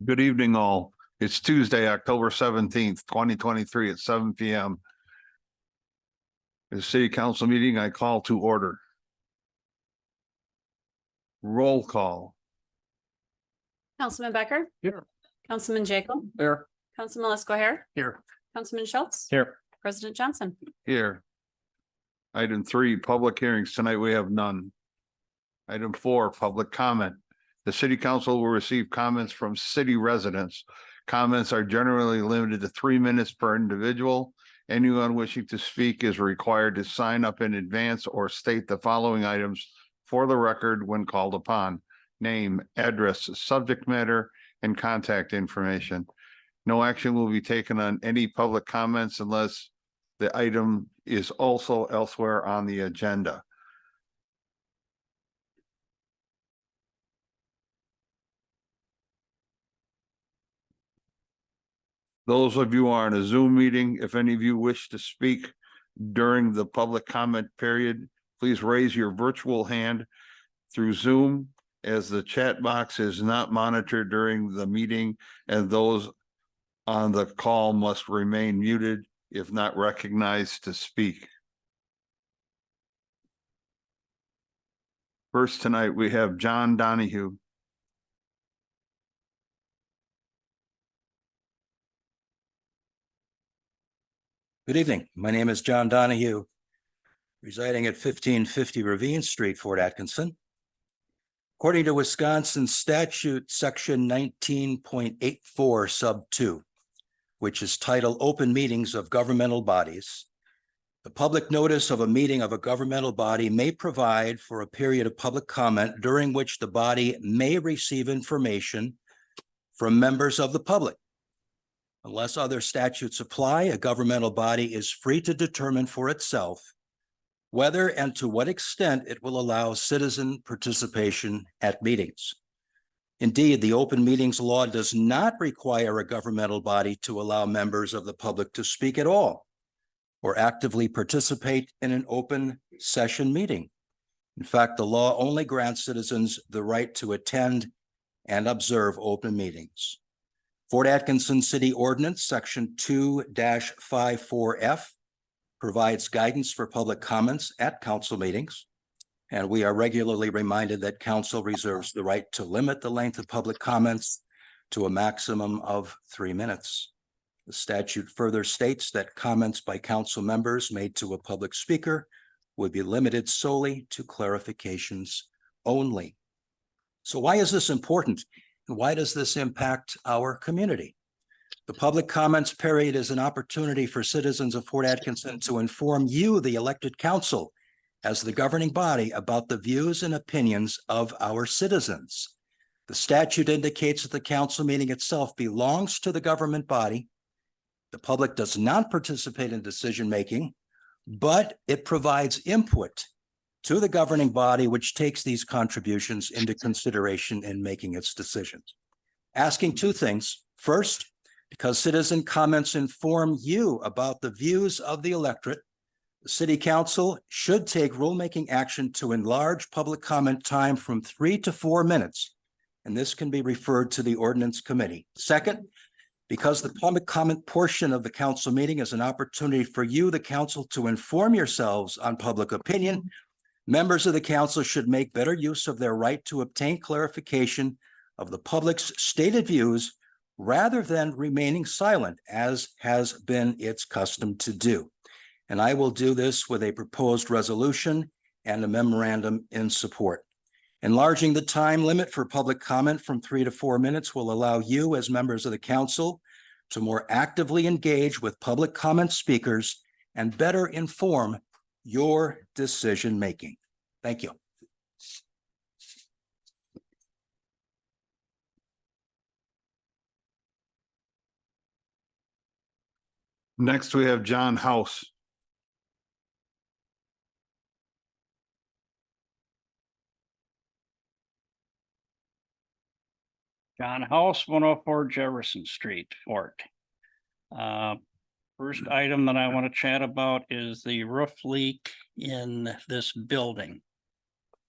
Good evening, all. It's Tuesday, October 17th, 2023 at 7 p.m. The city council meeting I call to order. Roll call. Councilman Becker. Here. Councilman Jacob. Here. Councilman Lesko. Here. Councilman Schultz. Here. President Johnson. Here. Item 3, public hearings. Tonight we have none. Item 4, public comment. The city council will receive comments from city residents. Comments are generally limited to 3 minutes per individual. Anyone wishing to speak is required to sign up in advance or state the following items for the record when called upon: name, address, subject matter, and contact information. No action will be taken on any public comments unless the item is also elsewhere on the agenda. Those of you who are in a Zoom meeting, if any of you wish to speak during the public comment period, please raise your virtual hand through Zoom, as the chat box is not monitored during the meeting, and those on the call must remain muted if not recognized to speak. First tonight, we have John Donahue. Good evening. My name is John Donahue, residing at 1550 Ravine Street, Fort Atkinson. According to Wisconsin statute section 19.84 sub 2, which is titled Open Meetings of Governmental Bodies, the public notice of a meeting of a governmental body may provide for a period of public comment during which the body may receive information from members of the public. Unless other statutes apply, a governmental body is free to determine for itself whether and to what extent it will allow citizen participation at meetings. Indeed, the open meetings law does not require a governmental body to allow members of the public to speak at all or actively participate in an open session meeting. In fact, the law only grants citizens the right to attend and observe open meetings. Fort Atkinson City Ordinance Section 2-54F provides guidance for public comments at council meetings, and we are regularly reminded that council reserves the right to limit the length of public comments to a maximum of 3 minutes. The statute further states that comments by council members made to a public speaker would be limited solely to clarifications only. So why is this important? And why does this impact our community? The public comments period is an opportunity for citizens of Fort Atkinson to inform you, the elected council, as the governing body, about the views and opinions of our citizens. The statute indicates that the council meeting itself belongs to the government body. The public does not participate in decision-making, but it provides input to the governing body, which takes these contributions into consideration in making its decisions. Asking two things. First, because citizen comments inform you about the views of the electorate, the city council should take rulemaking action to enlarge public comment time from 3 to 4 minutes, and this can be referred to the ordinance committee. Second, because the public comment portion of the council meeting is an opportunity for you, the council, to inform yourselves on public opinion, members of the council should make better use of their right to obtain clarification of the public's stated views rather than remaining silent, as has been its custom to do. And I will do this with a proposed resolution and a memorandum in support. Enlarging the time limit for public comment from 3 to 4 minutes will allow you, as members of the council, to more actively engage with public comment speakers and better inform your decision-making. Thank you. Next, we have John House. John House, 104 Jefferson Street, Fort. First item that I want to chat about is the roof leak in this building.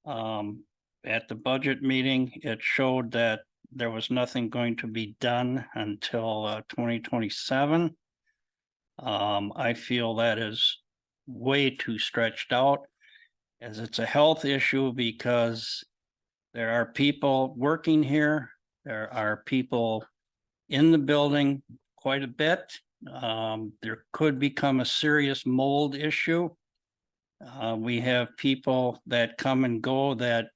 At the budget meeting, it showed that there was nothing going to be done until 2027. I feel that is way too stretched out, as it's a health issue because there are people working here. There are people in the building quite a bit. There could become a serious mold issue. We have people that come and go that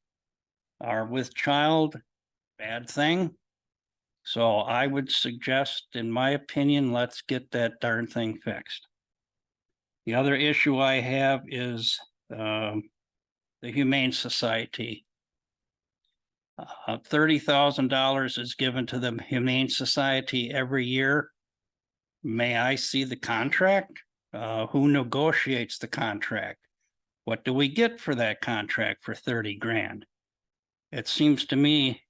are with child, bad thing. So I would suggest, in my opinion, let's get that darn thing fixed. The other issue I have is the Humane Society. $30,000 is given to the Humane Society every year. May I see the contract? Who negotiates the contract? What do we get for that contract for 30 grand? It seems to me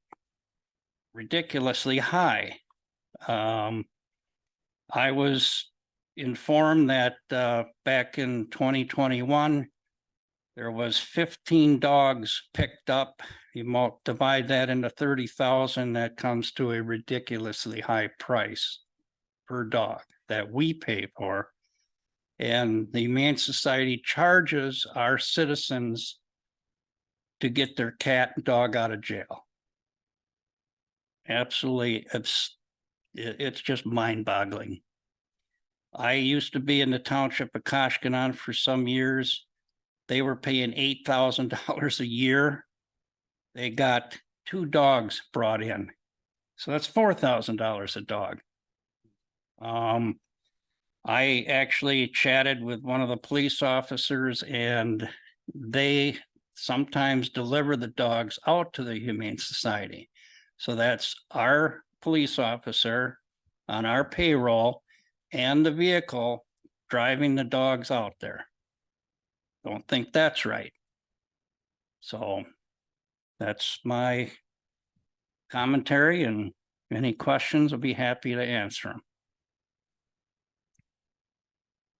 ridiculously high. I was informed that back in 2021, there was 15 dogs picked up. You divide that into 30,000, that comes to a ridiculously high price per dog that we pay for. And the Humane Society charges our citizens to get their cat and dog out of jail. Absolutely, it's just mind-boggling. I used to be in the township of Koshkonong for some years. They were paying $8,000 a year. They got 2 dogs brought in. So that's $4,000 a dog. I actually chatted with one of the police officers, and they sometimes deliver the dogs out to the Humane Society. So that's our police officer on our payroll and the vehicle driving the dogs out there. Don't think that's right. So that's my commentary, and any questions, I'll be happy to answer them.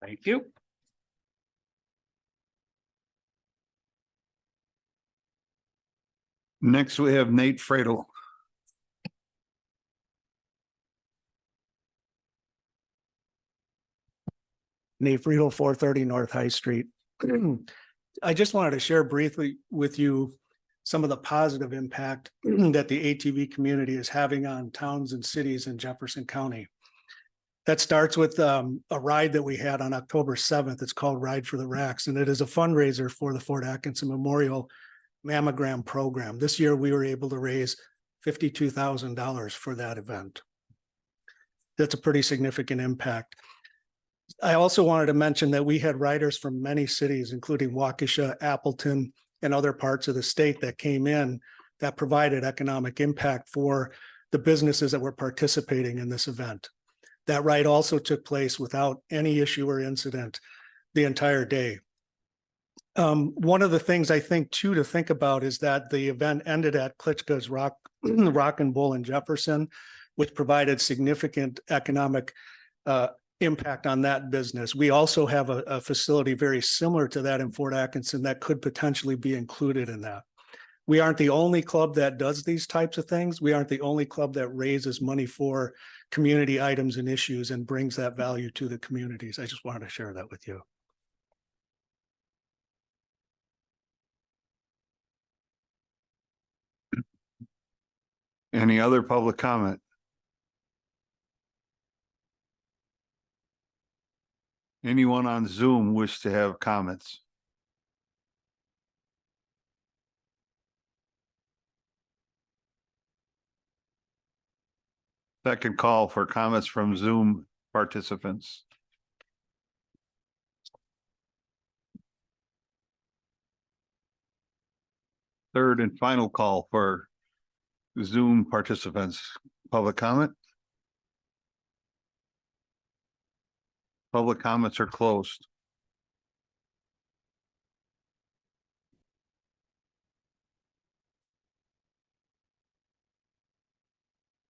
Thank you. Next, we have Nate Fradel. Nate Friedel, 430 North High Street. I just wanted to share briefly with you some of the positive impact that the ATV community is having on towns and cities in Jefferson County. That starts with a ride that we had on October 7th. It's called Ride for the Racks, and it is a fundraiser for the Fort Atkinson Memorial Mammogram Program. This year, we were able to raise $52,000 for that event. That's a pretty significant impact. I also wanted to mention that we had riders from many cities, including Waukesha, Appleton, and other parts of the state that came in that provided economic impact for the businesses that were participating in this event. That ride also took place without any issue or incident the entire day. One of the things I think too to think about is that the event ended at Klitschko's Rock and Bull in Jefferson, which provided significant economic impact on that business. We also have a facility very similar to that in Fort Atkinson that could potentially be included in that. We aren't the only club that does these types of things. We aren't the only club that raises money for community items and issues and brings that value to the communities. I just wanted to share that with you. Any other public comment? Anyone on Zoom wish to have comments? Second call for comments from Zoom participants. Third and final call for Zoom participants. Public comment? Public comments are closed.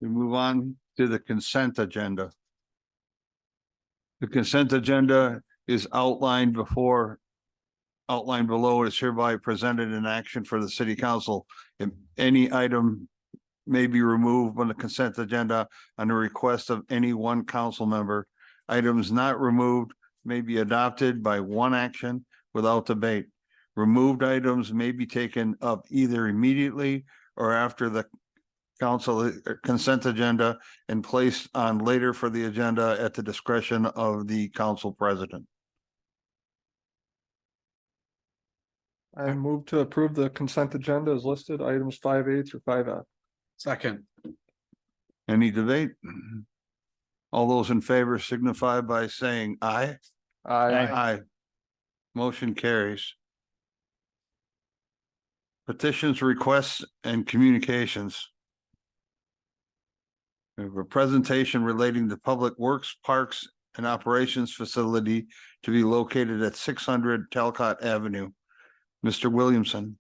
We move on to the consent agenda. The consent agenda is outlined below. It is hereby presented in action for the city council. If any item may be removed from the consent agenda on the request of any one council member. Items not removed may be adopted by one action without debate. Removed items may be taken up either immediately or after the council consent agenda and placed on later for the agenda at the discretion of the council president. I move to approve the consent agenda as listed, items 5A through 5F. Second. Any debate? All those in favor signify by saying aye. Aye. Aye. Motion carries. Petitions, requests, and communications. We have a presentation relating to Public Works, Parks, and Operations Facility to be located at 600 Talcott Avenue. Mr. Williamson.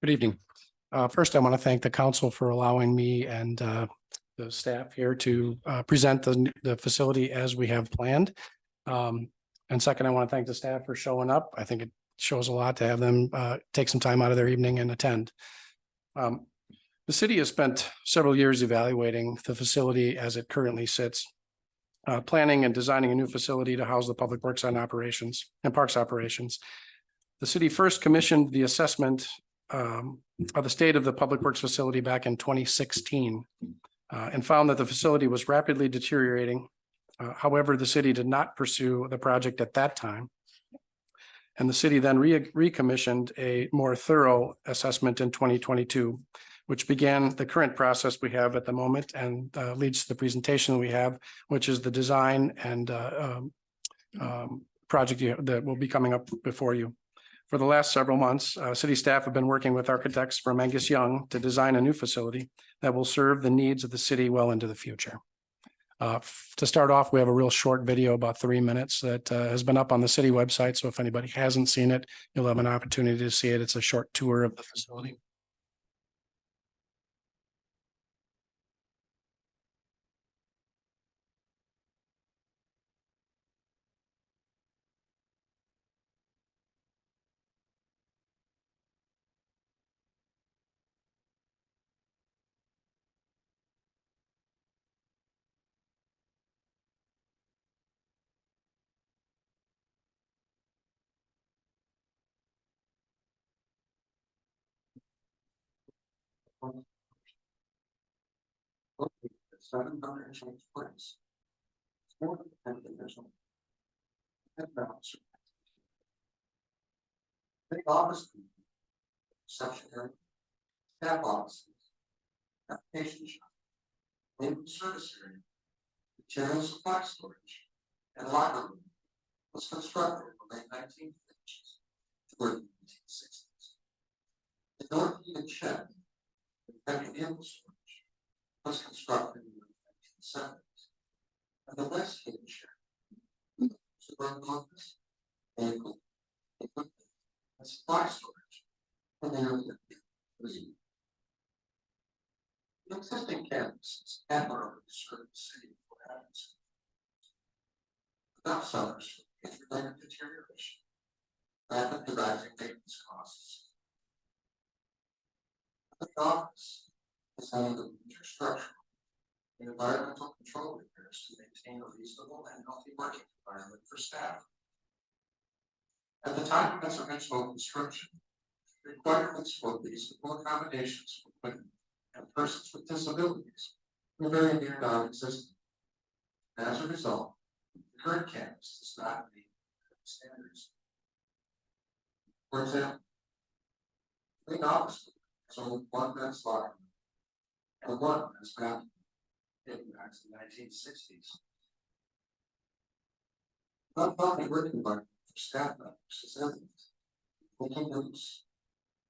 Good evening. First, I want to thank the council for allowing me and the staff here to present the facility as we have planned. And second, I want to thank the staff for showing up. I think it shows a lot to have them take some time out of their evening and attend. The city has spent several years evaluating the facility as it currently sits, planning and designing a new facility to house the public works and operations and parks operations. The city first commissioned the assessment of the state of the public works facility back in 2016 and found that the facility was rapidly deteriorating. However, the city did not pursue the project at that time. And the city then recommissioned a more thorough assessment in 2022, which began the current process we have at the moment and leads to the presentation we have, which is the design and project that will be coming up before you. For the last several months, city staff have been working with architects from Angus Young to design a new facility that will serve the needs of the city well into the future. To start off, we have a real short video, about 3 minutes, that has been up on the city website. So if anybody hasn't seen it, you'll have an opportunity to see it. It's a short tour of the facility. Big office. Secretary. Staff offices. Application shop. Labor service area. Material supply storage. And locker room. Was constructed in the late 1950s to early 1960s. The north unit shed. Heavy vehicle storage. Was constructed in the 1970s. And the west unit shed. Suburban office. Vehicle. Equipment. And supply storage. And the existing campuses and are serve the city for Atkinson. Without sellers, it's related deterioration, rapidly rising maintenance costs. The office is handling the major structural and environmental control repairs to maintain a reasonable and healthy working environment for staff. At the time of its original construction, requirements for reasonable accommodations for women and persons with disabilities were very near non-existent. As a result, the current campus does not meet standards. For example, the office has only one men's locker room and one men's bathroom dating back to the 1960s. Not only working environment for staff members is evident. Making rooms,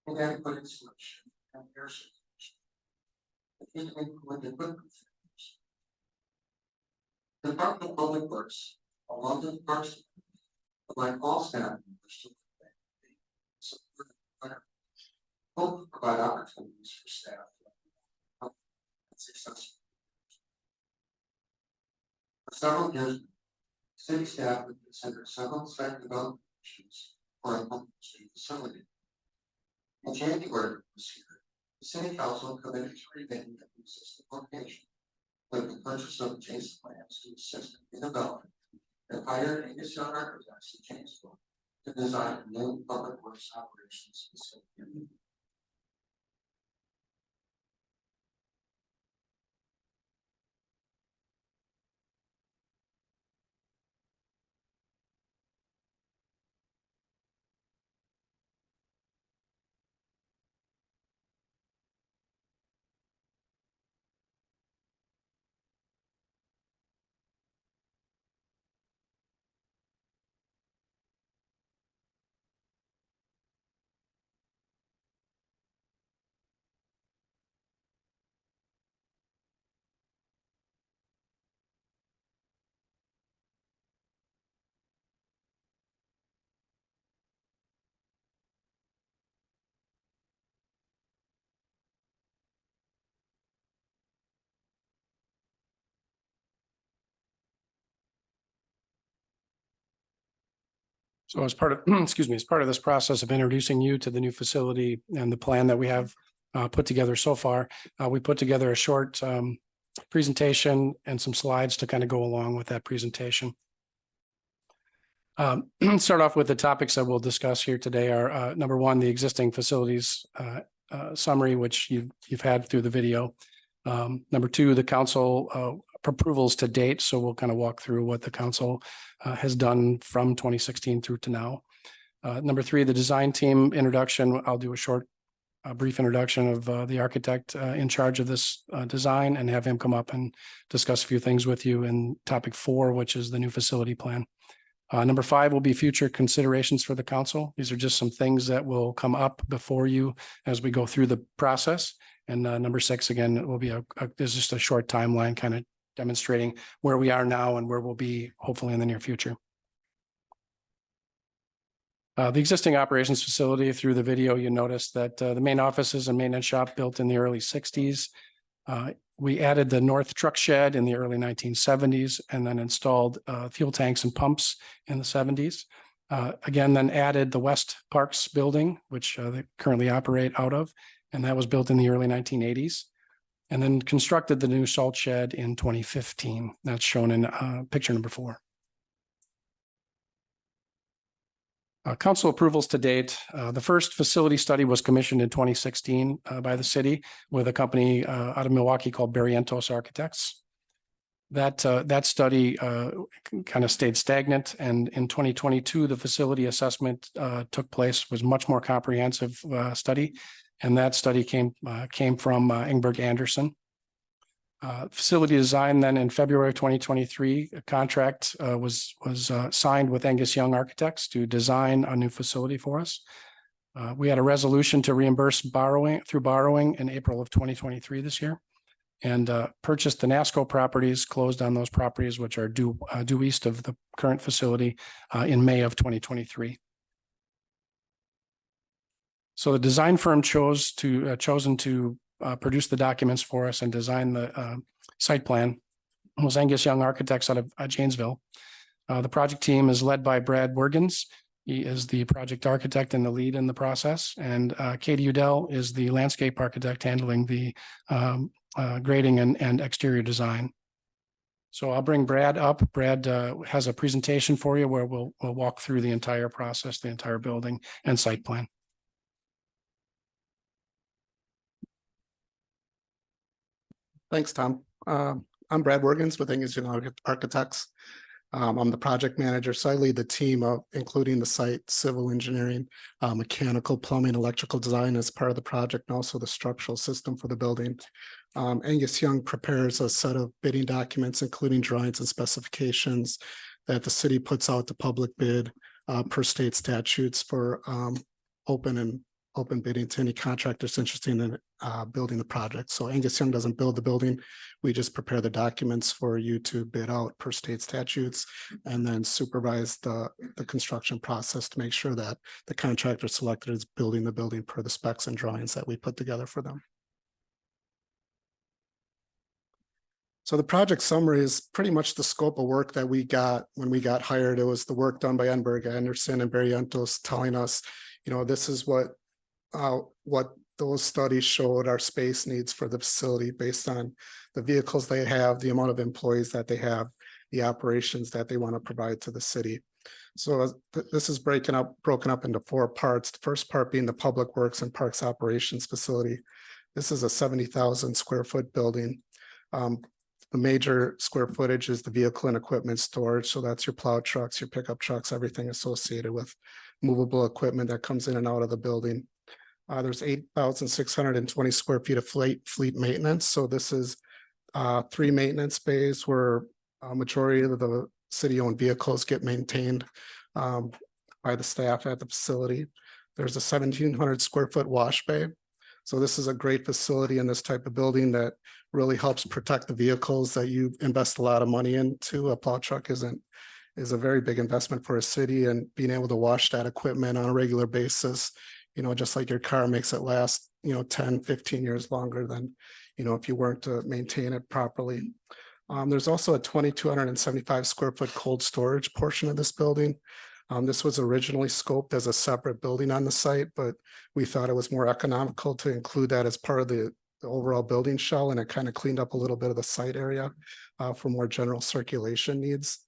inadequate insulation, and air circulation. With equipment failures. The Department of Public Works, along with the Parks, like all staff members to hope to provide opportunities for staff and successful. For several years, city staff have considered several site development operations for a public city facility. In January of this year, the city council committed to renaming the existing location with the purchase of adjacent lands to assist in development and hired Angus Young Architects in Janesville to design a new public works operations facility. So as part of, excuse me, as part of this process of introducing you to the new facility and the plan that we have put together so far, we put together a short presentation and some slides to kind of go along with that presentation. Start off with the topics that we'll discuss here today are number one, the existing facilities summary, which you've had through the video. Number two, the council approvals to date. So we'll kind of walk through what the council has done from 2016 through to now. Number three, the design team introduction. I'll do a short, brief introduction of the architect in charge of this design and have him come up and discuss a few things with you in topic 4, which is the new facility plan. Number 5 will be future considerations for the council. These are just some things that will come up before you as we go through the process. And number 6, again, will be there's just a short timeline kind of demonstrating where we are now and where we'll be hopefully in the near future. The existing operations facility, through the video, you notice that the main offices and maintenance shop built in the early 60s. We added the north truck shed in the early 1970s and then installed fuel tanks and pumps in the 70s. Again, then added the West Parks building, which they currently operate out of, and that was built in the early 1980s. And then constructed the new salt shed in 2015. That's shown in picture number 4. Council approvals to date. The first facility study was commissioned in 2016 by the city with a company out of Milwaukee called Barrientos Architects. That study kind of stayed stagnant, and in 2022, the facility assessment took place, was much more comprehensive study, and that study came from Ingberg Anderson. Facility design then in February of 2023, a contract was signed with Angus Young Architects to design a new facility for us. We had a resolution to reimburse borrowing in April of 2023 this year, and purchased the NASCO properties, closed on those properties, which are due east of the current facility in May of 2023. So the design firm chosen to produce the documents for us and design the site plan was Angus Young Architects out of Janesville. The project team is led by Brad Wergens. He is the project architect and the lead in the process. And Katie Udell is the landscape architect handling the grading and exterior design. So I'll bring Brad up. Brad has a presentation for you where we'll walk through the entire process, the entire building and site plan. Thanks, Tom. I'm Brad Wergens with Angus Young Architects. I'm the project manager, so I lead the team of including the site, civil engineering, mechanical, plumbing, electrical design as part of the project, and also the structural system for the building. Angus Young prepares a set of bidding documents, including drawings and specifications that the city puts out to public bid per state statutes for open bidding to any contractors interested in building the project. So Angus Young doesn't build the building. We just prepare the documents for you to bid out per state statutes and then supervise the construction process to make sure that the contractor selected is building the building per the specs and drawings that we put together for them. So the project summary is pretty much the scope of work that we got when we got hired. It was the work done by Enberg, Anderson and Barrientos telling us, this is what those studies showed our space needs for the facility based on the vehicles they have, the amount of employees that they have, the operations that they want to provide to the city. So this is broken up into 4 parts. The first part being the Public Works and Parks Operations Facility. This is a 70,000 square foot building. The major square footage is the vehicle and equipment storage. So that's your plow trucks, your pickup trucks, everything associated with movable equipment that comes in and out of the building. There's 8,620 square feet of fleet maintenance. So this is 3 maintenance bays where a majority of the city-owned vehicles get maintained by the staff at the facility. There's a 1,700 square foot wash bay. So this is a great facility in this type of building that really helps protect the vehicles that you invest a lot of money into. A plow truck is a very big investment for a city, and being able to wash that equipment on a regular basis, just like your car, makes it last, 10, 15 years longer than, if you weren't to maintain it properly. There's also a 2,275 square foot cold storage portion of this building. This was originally scoped as a separate building on the site, but we thought it was more economical to include that as part of the overall building shell, and it kind of cleaned up a little bit of the site area for more general circulation needs.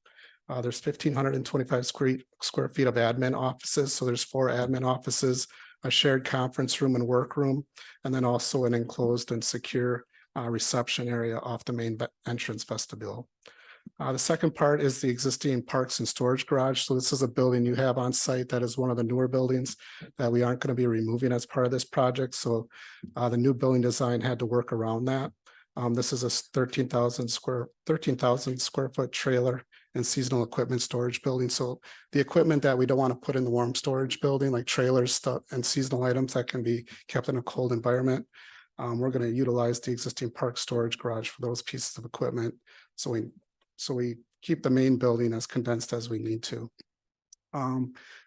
There's 1,525 square feet of admin offices. So there's 4 admin offices, a shared conference room and workroom, and then also an enclosed and secure reception area off the main entrance vestibule. The second part is the existing parks and storage garage. So this is a building you have on site that is one of the newer buildings that we aren't going to be removing as part of this project. So the new building design had to work around that. This is a 13,000 square foot trailer and seasonal equipment storage building. So the equipment that we don't want to put in the warm storage building, like trailers, stuff, and seasonal items that can be kept in a cold environment, we're going to utilize the existing park storage garage for those pieces of equipment. So we keep the main building as condensed as we need to.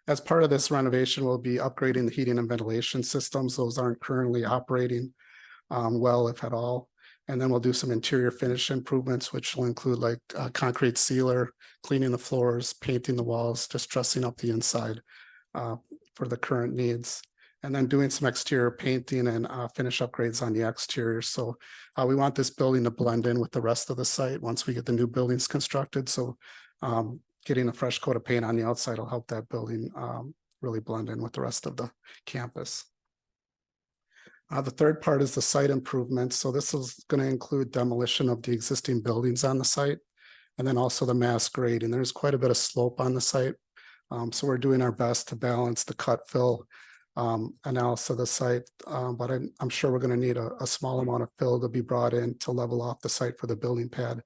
As part of this renovation, we'll be upgrading the heating and ventilation systems. Those aren't currently operating well, if at all. And then we'll do some interior finish improvements, which will include like concrete sealer, cleaning the floors, painting the walls, just dressing up the inside for the current needs. And then doing some exterior painting and finish upgrades on the exterior. So we want this building to blend in with the rest of the site once we get the new buildings constructed. So getting a fresh coat of paint on the outside will help that building really blend in with the rest of the campus. The third part is the site improvements. So this is going to include demolition of the existing buildings on the site, and then also the mass grading. There's quite a bit of slope on the site. So we're doing our best to balance the cut fill analysis of the site, but I'm sure we're going to need a small amount of fill to be brought in to level off the site for the building pad.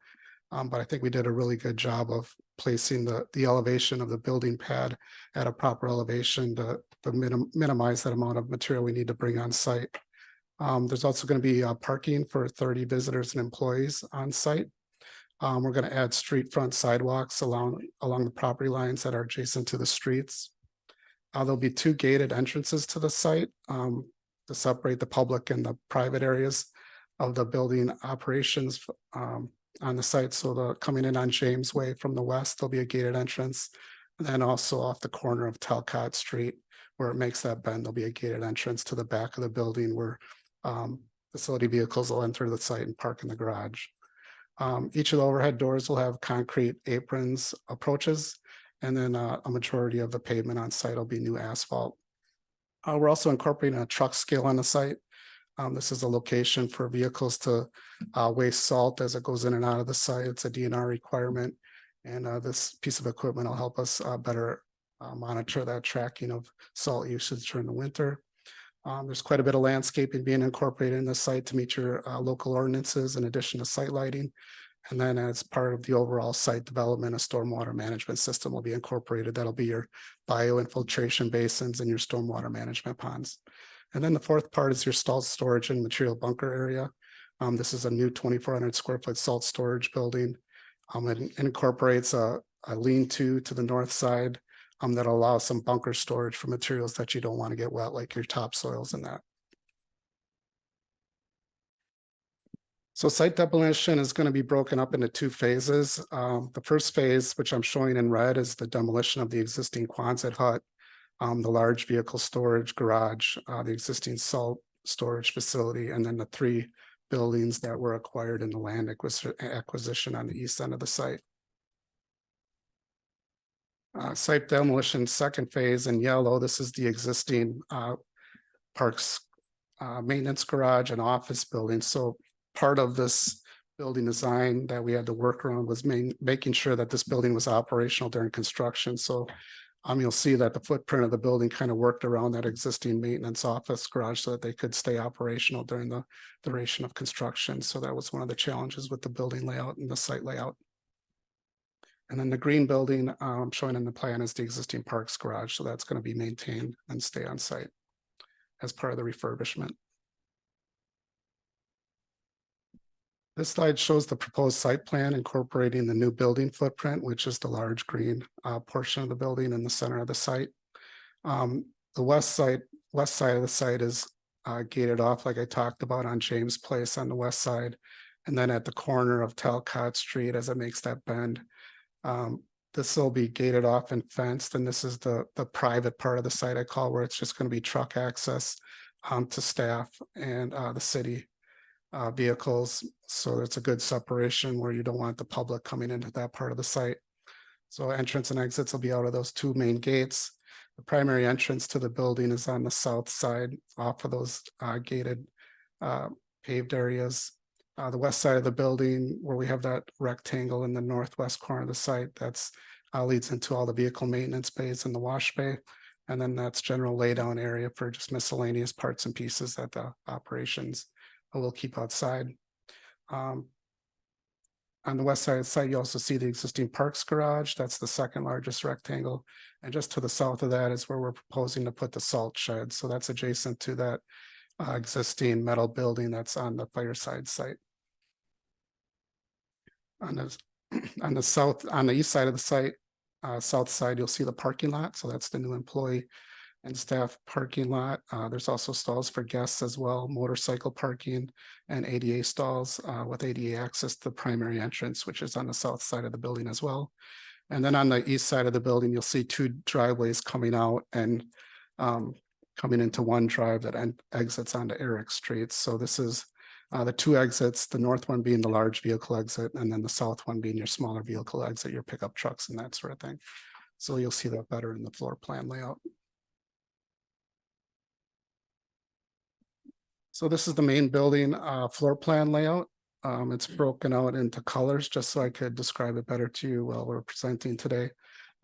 But I think we did a really good job of placing the elevation of the building pad at a proper elevation to minimize that amount of material we need to bring on site. There's also going to be parking for 30 visitors and employees on site. We're going to add street front sidewalks along the property lines that are adjacent to the streets. There'll be 2 gated entrances to the site to separate the public and the private areas of the building operations on the site. So coming in on James Way from the west, there'll be a gated entrance. And then also off the corner of Talcott Street, where it makes that bend, there'll be a gated entrance to the back of the building where facility vehicles will enter the site and park in the garage. Each of the overhead doors will have concrete aprons approaches, and then a majority of the pavement on site will be new asphalt. We're also incorporating a truck scale on the site. This is a location for vehicles to waste salt as it goes in and out of the site. It's a DNR requirement, and this piece of equipment will help us better monitor that tracking of salt usage during the winter. There's quite a bit of landscaping being incorporated in the site to meet your local ordinances in addition to site lighting. And then as part of the overall site development, a stormwater management system will be incorporated. That'll be your bioinfiltration basins and your stormwater management ponds. And then the fourth part is your salt storage and material bunker area. This is a new 2,400 square foot salt storage building. It incorporates a lean-to the north side that allows some bunker storage for materials that you don't want to get wet, like your topsoils and that. So site demolition is going to be broken up into two phases. The first phase, which I'm showing in red, is the demolition of the existing Quonset hut, the large vehicle storage garage, the existing salt storage facility, and then the three buildings that were acquired in the land acquisition on the east end of the site. Site demolition, second phase in yellow, this is the existing parks maintenance garage and office building. So part of this building design that we had to work around was making sure that this building was operational during construction. So you'll see that the footprint of the building kind of worked around that existing maintenance office garage so that they could stay operational during the duration of construction. So that was one of the challenges with the building layout and the site layout. And then the green building showing in the plan is the existing parks garage. So that's going to be maintained and stay on site as part of the refurbishment. This slide shows the proposed site plan incorporating the new building footprint, which is the large green portion of the building in the center of the site. The west side of the site is gated off, like I talked about, on James Place on the west side. And then at the corner of Talcott Street, as it makes that bend, this will be gated off and fenced. And this is the private part of the site I call, where it's just going to be truck access to staff and the city vehicles. So it's a good separation where you don't want the public coming into that part of the site. So entrance and exits will be out of those two main gates. The primary entrance to the building is on the south side off of those gated paved areas. The west side of the building, where we have that rectangle in the northwest corner of the site, that's leads into all the vehicle maintenance bays and the wash bay. And then that's general laydown area for just miscellaneous parts and pieces that the operations will keep outside. On the west side of the site, you also see the existing parks garage. That's the second largest rectangle. And just to the south of that is where we're proposing to put the salt shed. So that's adjacent to that existing metal building that's on the Fireside site. On the east side of the site, south side, you'll see the parking lot. So that's the new employee and staff parking lot. There's also stalls for guests as well, motorcycle parking and ADA stalls with ADA access to the primary entrance, which is on the south side of the building as well. And then on the east side of the building, you'll see two driveways coming out and coming into one drive that exits onto Eric Street. So this is the two exits, the north one being the large vehicle exit, and then the south one being your smaller vehicle exit, your pickup trucks and that sort of thing. So you'll see that better in the floor plan layout. So this is the main building floor plan layout. It's broken out into colors just so I could describe it better to you while we're presenting today.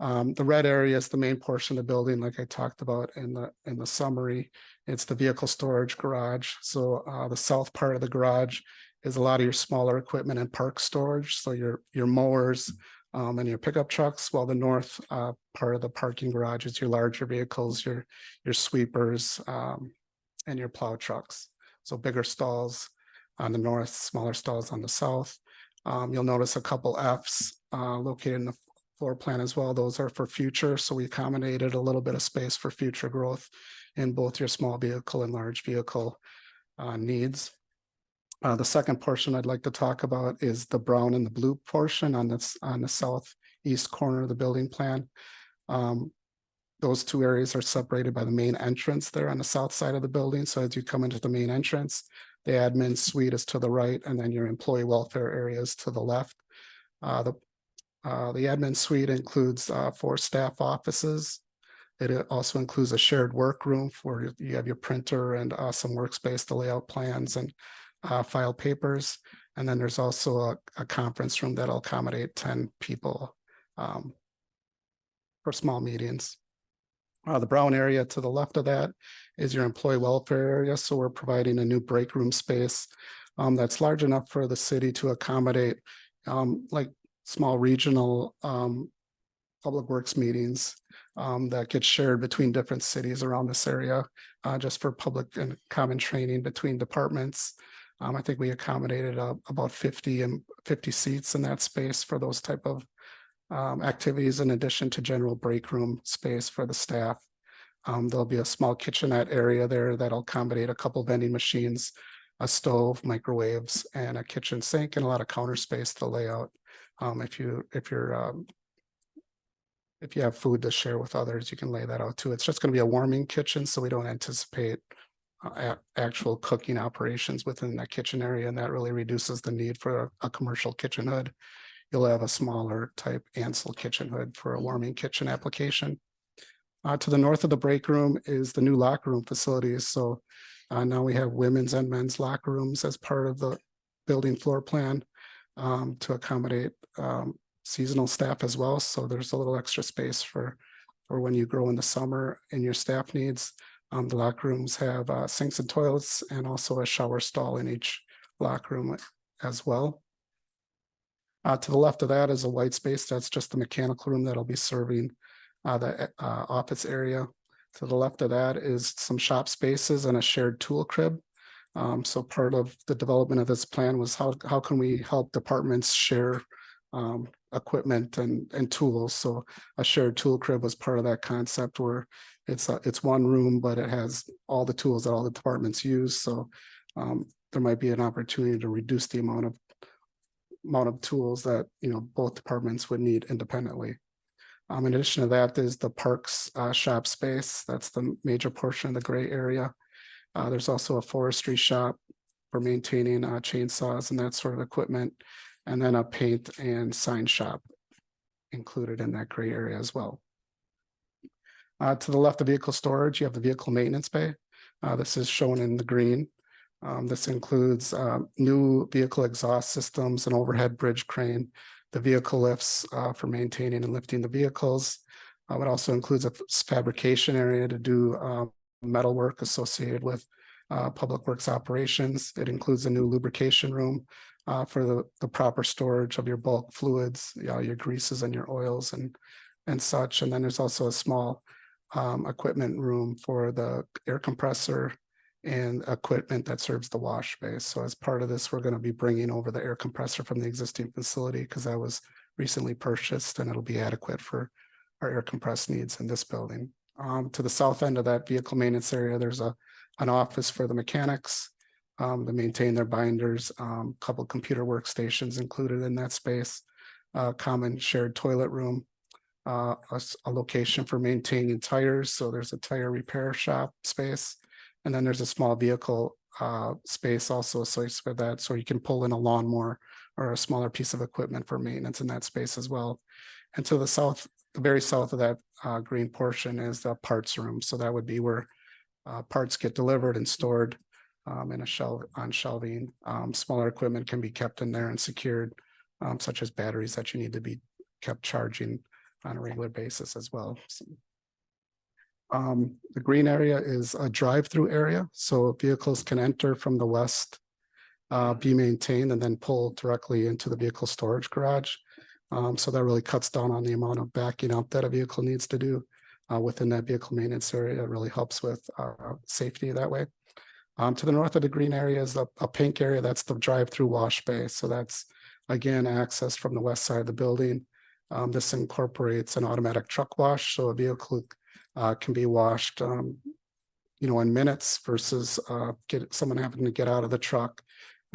The red area is the main portion of the building, like I talked about in the summary. It's the vehicle storage garage. So the south part of the garage is a lot of your smaller equipment and park storage. So your mowers and your pickup trucks, while the north part of the parking garage is your larger vehicles, your sweepers and your plow trucks. So bigger stalls on the north, smaller stalls on the south. You'll notice a couple Fs located in the floor plan as well. Those are for future. So we accommodated a little bit of space for future growth in both your small vehicle and large vehicle needs. The second portion I'd like to talk about is the brown and the blue portion on the southeast corner of the building plan. Those two areas are separated by the main entrance there on the south side of the building. So as you come into the main entrance, the admin suite is to the right, and then your employee welfare area is to the left. The admin suite includes 4 staff offices. It also includes a shared workroom where you have your printer and some workspace to lay out plans and file papers. And then there's also a conference room that'll accommodate 10 people for small meetings. The brown area to the left of that is your employee welfare area. So we're providing a new break room space that's large enough for the city to accommodate like small regional public works meetings that get shared between different cities around this area, just for public and common training between departments. I think we accommodated about 50 seats in that space for those type of activities, in addition to general break room space for the staff. There'll be a small kitchenette area there that'll accommodate a couple vending machines a stove, microwaves, and a kitchen sink, and a lot of counter space to lay out. If you have food to share with others, you can lay that out too. It's just going to be a warming kitchen, so we don't anticipate actual cooking operations within that kitchen area, and that really reduces the need for a commercial kitchen hood. You'll have a smaller type Ansel kitchen hood for a warming kitchen application. To the north of the break room is the new locker room facilities. So now we have women's and men's locker rooms as part of the building floor plan to accommodate seasonal staff as well. So there's a little extra space for when you grow in the summer and your staff needs. The locker rooms have sinks and toilets and also a shower stall in each locker room as well. To the left of that is a white space. That's just the mechanical room that'll be serving the office area. To the left of that is some shop spaces and a shared tool crib. So part of the development of this plan was how can we help departments share equipment and tools. So a shared tool crib was part of that concept, where it's one room, but it has all the tools that all the departments use. So there might be an opportunity to reduce the amount of tools that both departments would need independently. In addition to that, there's the parks shop space. That's the major portion of the gray area. There's also a forestry shop for maintaining chainsaws and that sort of equipment, and then a paint and sign shop included in that gray area as well. To the left of vehicle storage, you have the vehicle maintenance bay. This is shown in the green. This includes new vehicle exhaust systems, an overhead bridge crane, the vehicle lifts for maintaining and lifting the vehicles. It also includes a fabrication area to do metal work associated with public works operations. It includes a new lubrication room for the proper storage of your bulk fluids, your greases and your oils and such. And then there's also a small equipment room for the air compressor and equipment that serves the wash bay. So as part of this, we're going to be bringing over the air compressor from the existing facility because that was recently purchased, and it'll be adequate for our air compress needs in this building. To the south end of that vehicle maintenance area, there's an office for the mechanics to maintain their binders, couple computer workstations included in that space, common shared toilet room, a location for maintaining tires. So there's a tire repair shop space. And then there's a small vehicle space also associated with that. So you can pull in a lawnmower or a smaller piece of equipment for maintenance in that space as well. And to the south, the very south of that green portion is the parts room. So that would be where parts get delivered and stored in a shelving. Smaller equipment can be kept in there and secured, such as batteries that you need to be kept charging on a regular basis as well. So, the green area is a drive-through area, so vehicles can enter from the west, be maintained, and then pull directly into the vehicle storage garage. So that really cuts down on the amount of backing up that a vehicle needs to do within that vehicle maintenance area. It really helps with safety that way. To the north of the green area is a pink area. That's the drive-through wash bay. So that's, again, accessed from the west side of the building. This incorporates an automatic truck wash, so a vehicle can be washed, in minutes versus someone having to get out of the truck,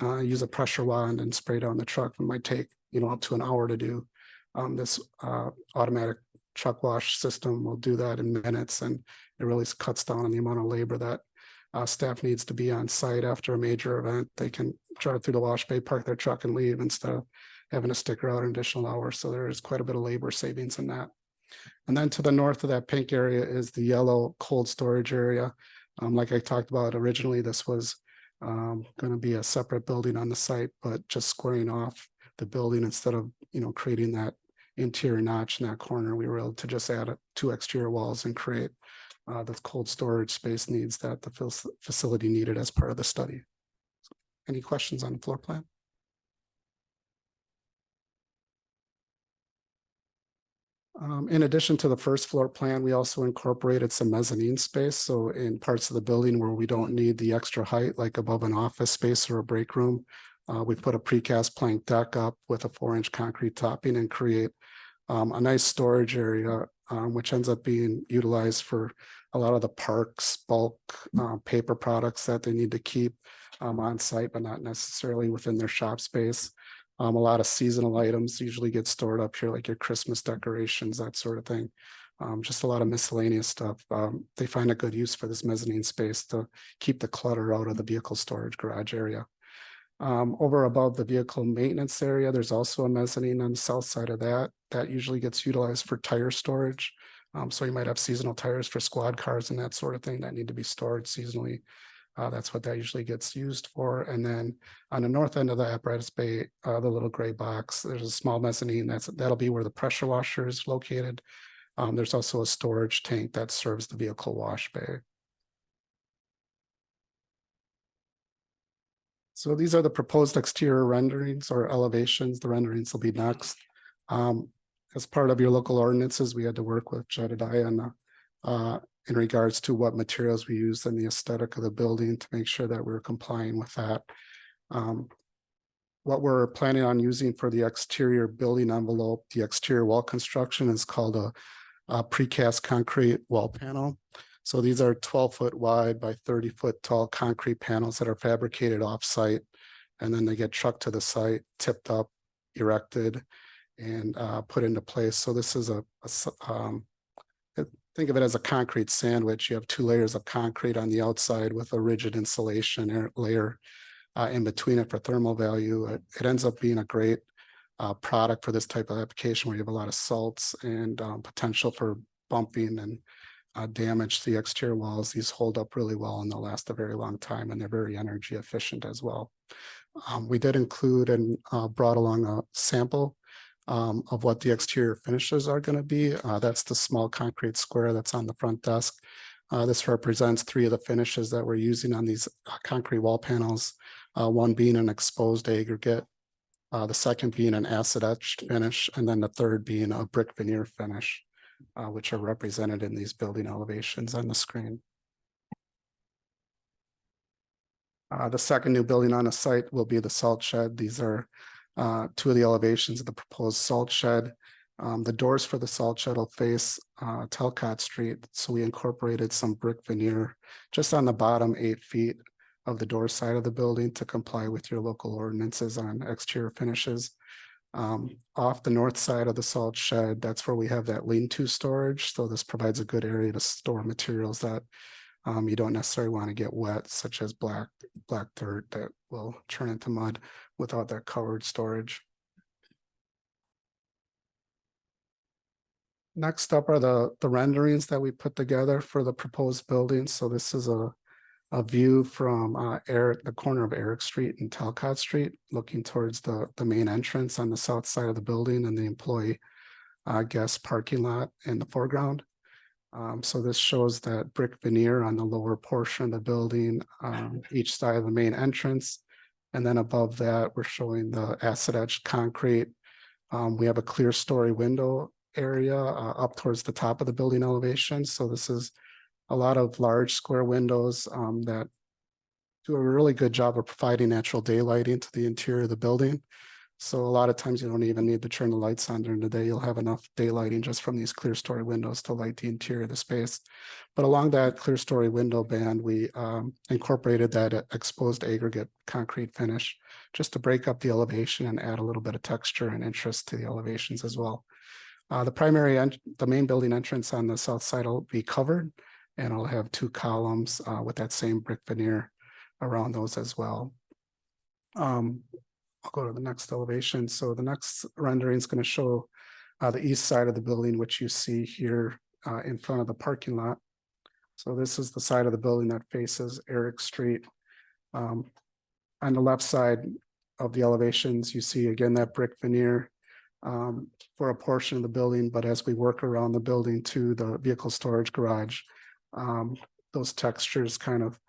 use a pressure wand and spray down the truck. It might take, up to an hour to do. This automatic truck wash system will do that in minutes, and it really cuts down on the amount of labor that staff needs to be on site after a major event. They can drive through the wash bay, park their truck and leave instead of having to stick around an additional hour. So there is quite a bit of labor savings in that. And then to the north of that pink area is the yellow cold storage area. Like I talked about originally, this was going to be a separate building on the site, but just squaring off the building instead of, creating that interior notch in that corner, we were able to just add 2 exterior walls and create the cold storage space needs that the facility needed as part of the study. Any questions on the floor plan? In addition to the first floor plan, we also incorporated some mezzanine space. So in parts of the building where we don't need the extra height, like above an office space or a break room, we put a precast plank deck up with a 4-inch concrete topping and create a nice storage area which ends up being utilized for a lot of the parks, bulk paper products that they need to keep on site, but not necessarily within their shop space. A lot of seasonal items usually get stored up here, like your Christmas decorations, that sort of thing. Just a lot of miscellaneous stuff. They find a good use for this mezzanine space to keep the clutter out of the vehicle storage garage area. Over above the vehicle maintenance area, there's also a mezzanine on the south side of that. That usually gets utilized for tire storage. So you might have seasonal tires for squad cars and that sort of thing that need to be stored seasonally. That's what that usually gets used for. And then on the north end of the apparatus bay, the little gray box, there's a small mezzanine. That'll be where the pressure washer is located. There's also a storage tank that serves the vehicle wash bay. So these are the proposed exterior renderings or elevations. The renderings will be next. As part of your local ordinances, we had to work with Jedediah in regards to what materials we use and the aesthetic of the building to make sure that we're complying with that. What we're planning on using for the exterior building envelope, the exterior wall construction is called a precast concrete wall panel. So these are 12-foot wide by 30-foot tall concrete panels that are fabricated off-site, and then they get trucked to the site, tipped up, erected, and put into place. So this is think of it as a concrete sandwich. You have 2 layers of concrete on the outside with a rigid insulation layer in between it for thermal value. It ends up being a great product for this type of application where you have a lot of salts and potential for bumping and damage to the exterior walls. These hold up really well and they'll last a very long time, and they're very energy efficient as well. We did include and brought along a sample of what the exterior finishes are going to be. That's the small concrete square that's on the front desk. This represents 3 of the finishes that we're using on these concrete wall panels, one being an exposed aggregate, the second being an acid etched finish, and then the third being a brick veneer finish, which are represented in these building elevations on the screen. The second new building on the site will be the salt shed. These are 2 of the elevations of the proposed salt shed. The doors for the salt shed will face Talcott Street. So we incorporated some brick veneer just on the bottom 8 feet of the door side of the building to comply with your local ordinances on exterior finishes. Off the north side of the salt shed, that's where we have that lean-to storage. So this provides a good area to store materials that you don't necessarily want to get wet, such as black dirt that will turn into mud without that covered storage. Next up are the renderings that we put together for the proposed building. So this is a view from the corner of Eric Street and Talcott Street, looking towards the main entrance on the south side of the building and the employee guest parking lot in the foreground. So this shows that brick veneer on the lower portion of the building, each side of the main entrance. And then above that, we're showing the acid etched concrete. We have a clear story window area up towards the top of the building elevation. So this is a lot of large square windows that do a really good job of providing natural daylighting to the interior of the building. So a lot of times you don't even need to turn the lights on during the day. You'll have enough daylighting just from these clear story windows to light the interior of the space. But along that clear story window band, we incorporated that exposed aggregate concrete finish just to break up the elevation and add a little bit of texture and interest to the elevations as well. The main building entrance on the south side will be covered, and I'll have 2 columns with that same brick veneer around those as well. I'll go to the next elevation. So the next rendering is going to show the east side of the building, which you see here in front of the parking lot. So this is the side of the building that faces Eric Street. On the left side of the elevations, you see again that brick veneer for a portion of the building, but as we work around the building to the vehicle storage garage, those textures kind of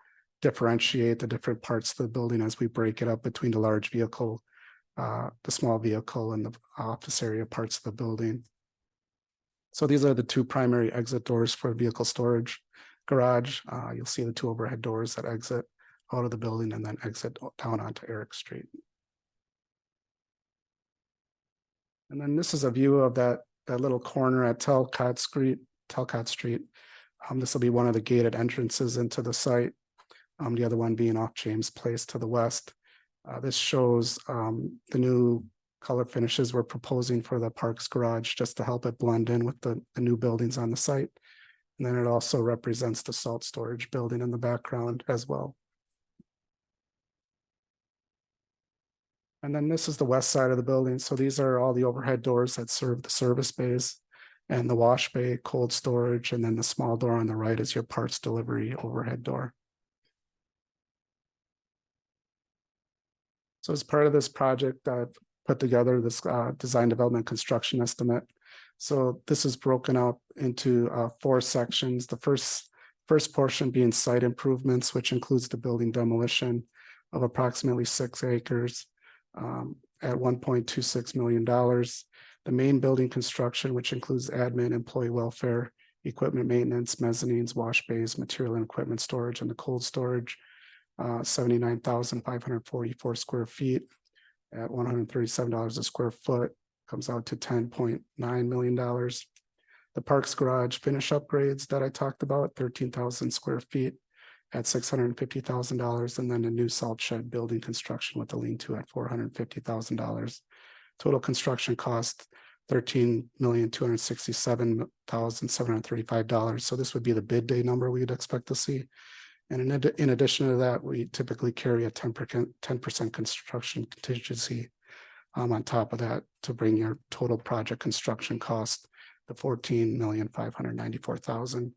differentiate the different parts of the building as we break it up between the large vehicle, the small vehicle, and the office area parts of the building. So these are the 2 primary exit doors for vehicle storage garage. You'll see the 2 overhead doors that exit out of the building and then exit down onto Eric Street. And then this is a view of that that little corner at Talcott Street. This will be one of the gated entrances into the site. The other one being off James Place to the west. This shows the new color finishes we're proposing for the Parks Garage, just to help it blend in with the new buildings on the site. And then it also represents the salt storage building in the background as well. And then this is the west side of the building. So these are all the overhead doors that serve the service bays and the wash bay, cold storage, and then the small door on the right is your parts delivery overhead door. So as part of this project, I've put together this design development construction estimate. So this is broken out into 4 sections. The first portion being site improvements, which includes the building demolition of approximately 6 acres at $1.26 million. The main building construction, which includes admin, employee welfare, equipment maintenance, mezzanines, wash bays, material and equipment storage, and the cold storage, 79,544 square feet at $137 a square foot, comes out to $10.9 million. The Parks Garage finish upgrades that I talked about, 13,000 square feet at $650,000, and then a new salt shed building construction with the lean-to at $450,000. Total construction cost $13,267,735. So this would be the bid day number we'd expect to see. And in addition to that, we typically carry a 10% construction contingency on top of that to bring your total project construction cost to $14,594,000.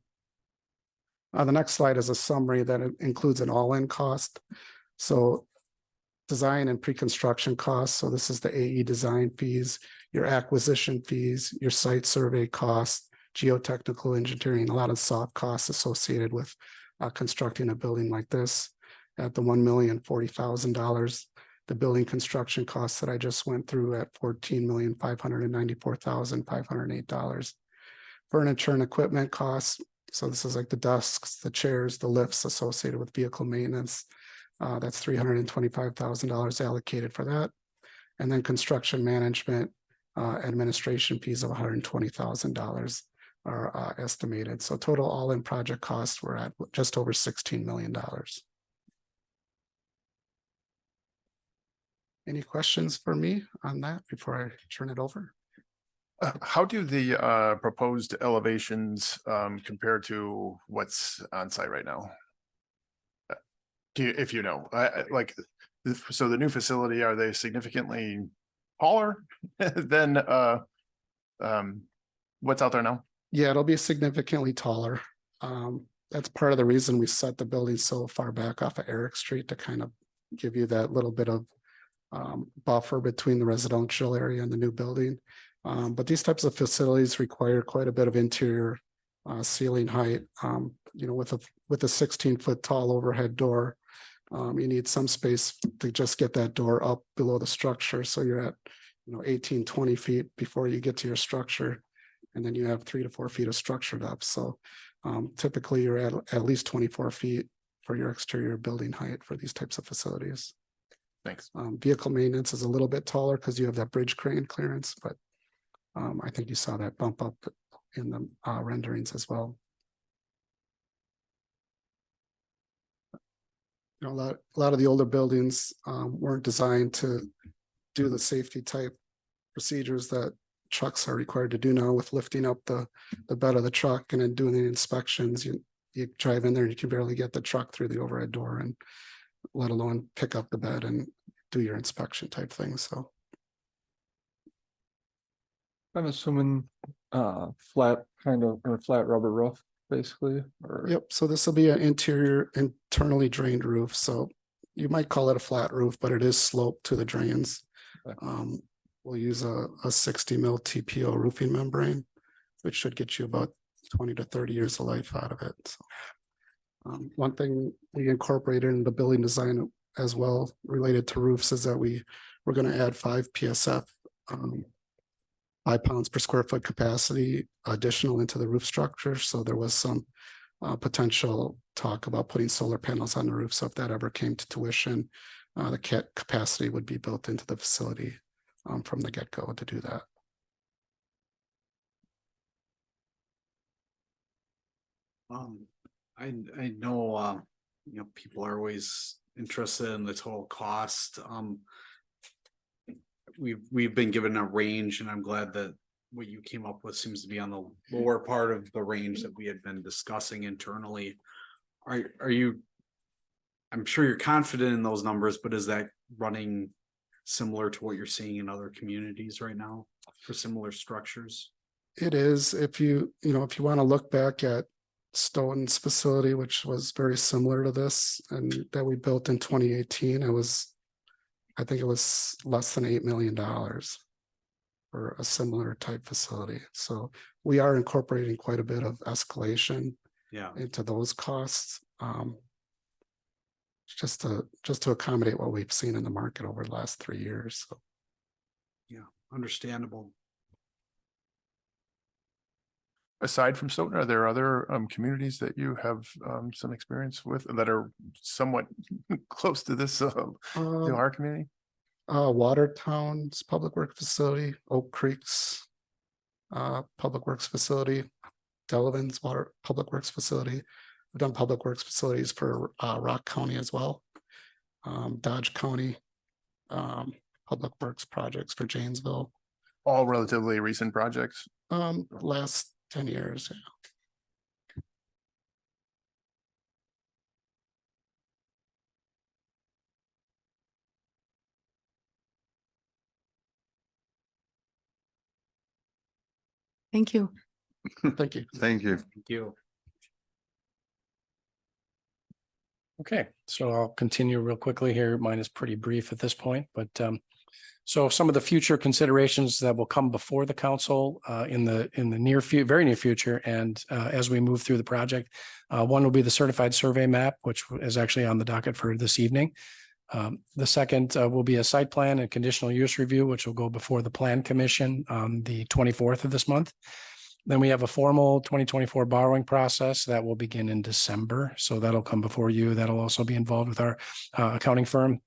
The next slide is a summary that includes an all-in cost. So design and pre-construction costs. So this is the AE design fees, your acquisition fees, your site survey costs, geotechnical engineering, a lot of soft costs associated with constructing a building like this at the $1,040,000. The building construction costs that I just went through at $14,594,508. Furniture and equipment costs. So this is like the desks, the chairs, the lifts associated with vehicle maintenance. That's $325,000 allocated for that. And then construction management administration fees of $120,000 are estimated. So total all-in project costs were at just over $16 million. Any questions for me on that before I turn it over? How do the proposed elevations compare to what's on site right now? Do you, if you know, so the new facility, are they significantly taller than what's out there now? Yeah, it'll be significantly taller. That's part of the reason we set the building so far back off of Eric Street, to kind of give you that little bit of buffer between the residential area and the new building. But these types of facilities require quite a bit of interior ceiling height. You know, with a 16-foot tall overhead door, you need some space to just get that door up below the structure. So you're at 18, 20 feet before you get to your structure, and then you have 3 to 4 feet of structure depth. So typically you're at least 24 feet for your exterior building height for these types of facilities. Thanks. Vehicle maintenance is a little bit taller because you have that bridge crane clearance, but I think you saw that bump up in the renderings as well. A lot of the older buildings weren't designed to do the safety type procedures that trucks are required to do now, with lifting up the bed of the truck and then doing the inspections. You drive in there and you can barely get the truck through the overhead door, and let alone pick up the bed and do your inspection type thing. So I'm assuming flat kind of, or flat rubber roof, basically. Or... Yep. So this will be an interior internally drained roof. So you might call it a flat roof, but it is sloped to the drains. Okay. We'll use a 60 mil TPO roofing membrane, which should get you about 20 to 30 years of life out of it. So, one thing we incorporated in the building design as well related to roofs is that we're going to add 5 PSF, 5 pounds per square foot capacity additional into the roof structure. So there was some potential talk about putting solar panels on the roof. So if that ever came to tuition, the capacity would be built into the facility from the get-go to do that. I know, people are always interested in the total cost. We've been given a range and I'm glad that what you came up with seems to be on the lower part of the range that we had been discussing internally. Are you? I'm sure you're confident in those numbers, but is that running similar to what you're seeing in other communities right now for similar structures? It is, if you want to look back at Stoughton's facility, which was very similar to this and that we built in 2018, I think it was less than $8 million for a similar type facility. So we are incorporating quite a bit of escalation into those costs. Just to accommodate what we've seen in the market over the last 3 years. So. Yeah, understandable. Aside from Stoughton, are there other communities that you have some experience with that are somewhat close to this to our community? Watertown's public works facility, Oak Creek's public works facility, Delavan's public works facility. We've done public works facilities for Rock County as well. Dodge County public works projects for Janesville. All relatively recent projects. Last 10 years. Yeah. Thank you. Thank you. Thank you. Thank you. Okay, so I'll continue real quickly here. Mine is pretty brief at this point, but so some of the future considerations that will come before the council in the very near future, and as we move through the project, one will be the certified survey map, which is actually on the docket for this evening. The second will be a site plan and conditional use review, which will go before the Plan Commission on the 24th of this month. Then we have a formal 2024 borrowing process that will begin in December. So that'll come before you. That'll also be involved with our accounting firm.